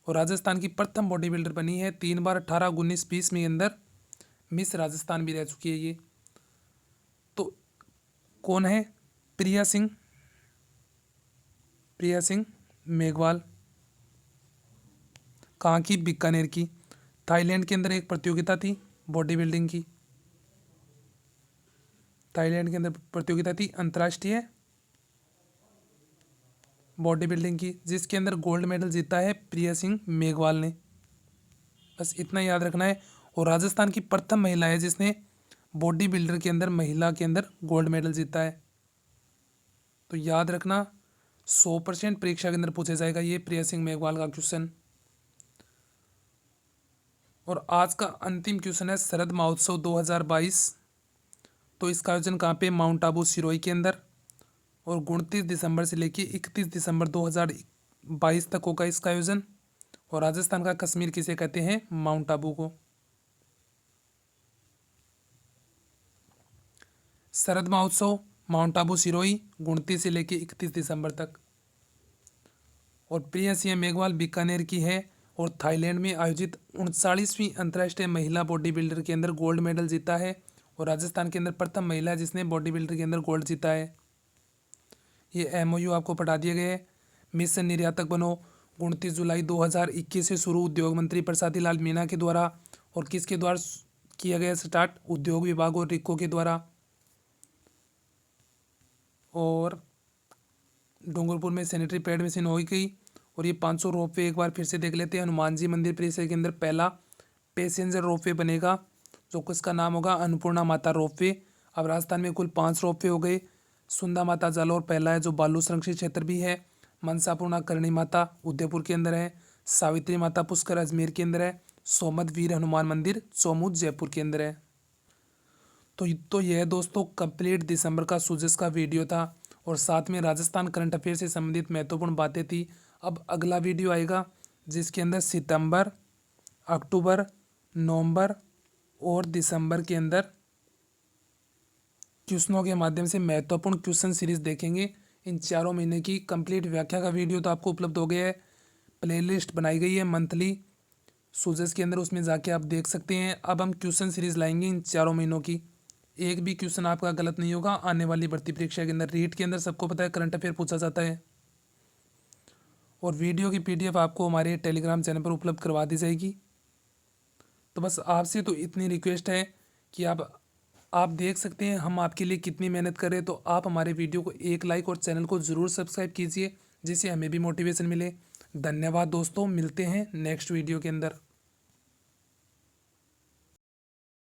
और राजस्थान की प्रथम बॉडी बिल्डर बनी है, 3 बार 18, 19, 20 में अंदर मिस राजस्थान भी रह चुकी है ये। तो कौन है, प्रिया सिंह मेघवाल। कहाँ की, बीकानेर की। थाईलैंड के अंदर एक प्रतियोगिता थी बॉडी बिल्डिंग की, थाईलैंड के अंदर प्रतियोगिता थी अंतर्राष्ट्रीय बॉडी बिल्डिंग की, जिसके अंदर गोल्ड मेडल जीता है प्रिया सिंह मेघवाल ने। बस इतना याद रखना है। और राजस्थान की प्रथम महिला है जिसने बॉडी बिल्डर के अंदर महिला के अंदर गोल्ड मेडल जीता है। तो याद रखना 100% परीक्षा के अंदर पूछा जाएगा ये प्रिया सिंह मेघवाल का क्वेश्चन। और आज का अंतिम क्वेश्चन है शरद महोत्सव 2022, तो इसका आयोजन कहाँ पे? माउंट आबू सिरोही के अंदर। और 29 दिसंबर से लेके 31 दिसंबर 2022 तक होगा इसका आयोजन। और राजस्थान का कश्मीर किसे कहते हैं? माउंट आबू को। शरद महोत्सव माउंट आबू सिरोही 29 से लेके 31 दिसंबर तक। और प्रिया सिंह मेघवाल बीकानेर की है और थाईलैंड में आयोजित 39वीं अंतर्राष्ट्रीय महिला बॉडी बिल्डर के अंदर गोल्ड मेडल जीता है। और राजस्थान के अंदर प्रथम महिला है जिसने बॉडी बिल्डर के अंदर गोल्ड जीता है। ये MOU आपको पढ़ा दिए गए हैं। मिशन निर्यातक बनो 29 जुलाई 2021 से शुरू, उद्योग मंत्री प्रसादी लाल मीणा के द्वारा। और किसके द्वारा किया गया स्टार्ट? उद्योग विभाग और रिको के द्वारा। और डूंगरपुर में सैनिटरी पैड मशीन हो गई। और ये 500 रोपवे एक बार फिर से देख लेते हैं। हनुमान जी मंदिर परिसर के अंदर पहला पैसेंजर रोपवे बनेगा जो किसका नाम होगा? अन्नपूर्णा माता रोपवे। अब राजस्थान में कुल 5 रोपवे हो गए। सुंदा माता जालौर पहला है जो बालू संरक्षित क्षेत्र भी है। मनसापूर्णा करणी माता उदयपुर के अंदर है। सावित्री माता पुष्कर अजमेर के अंदर है। सोमद वीर हनुमान मंदिर चौमुद जयपुर के अंदर है। तो यह दोस्तों कंप्लीट दिसंबर का सूजस का वीडियो था और साथ में राजस्थान करंट अफेयर से संबंधित महत्वपूर्ण बातें थी। अब अगला वीडियो आएगा जिसके अंदर सितंबर, अक्टूबर, नवंबर और दिसंबर के अंदर क्वेश्चनों के माध्यम से महत्वपूर्ण क्वेश्चन सीरीज देखेंगे। इन 4 महीने की कंप्लीट व्याख्या का वीडियो तो आपको उपलब्ध हो गया है। प्लेलिस्ट बनाई गई है मंथली सूजस के अंदर, उसमें जाके आप देख सकते हैं। अब हम क्वेश्चन सीरीज लाएंगे इन 4 महीनों की। एक भी क्वेश्चन आपका गलत नहीं होगा आने वाली भर्ती परीक्षा के अंदर। रीट के अंदर सबको पता है करंट अफेयर पूछा जाता है। और वीडियो की PDF आपको हमारे टेलीग्राम चैनल पर उपलब्ध करवा दी जाएगी। तो बस आपसे तो इतनी रिक्वेस्ट है कि आप देख सकते हैं हम आपके लिए कितनी मेहनत कर रहे हैं। तो आप हमारे वीडियो को एक लाइक और चैनल को ज़रूर सब्सक्राइब कीजिए जिससे हमें भी मोटिवेशन मिले। धन्यवाद दोस्तों, मिलते हैं नेक्स्ट वीडियो के अंदर।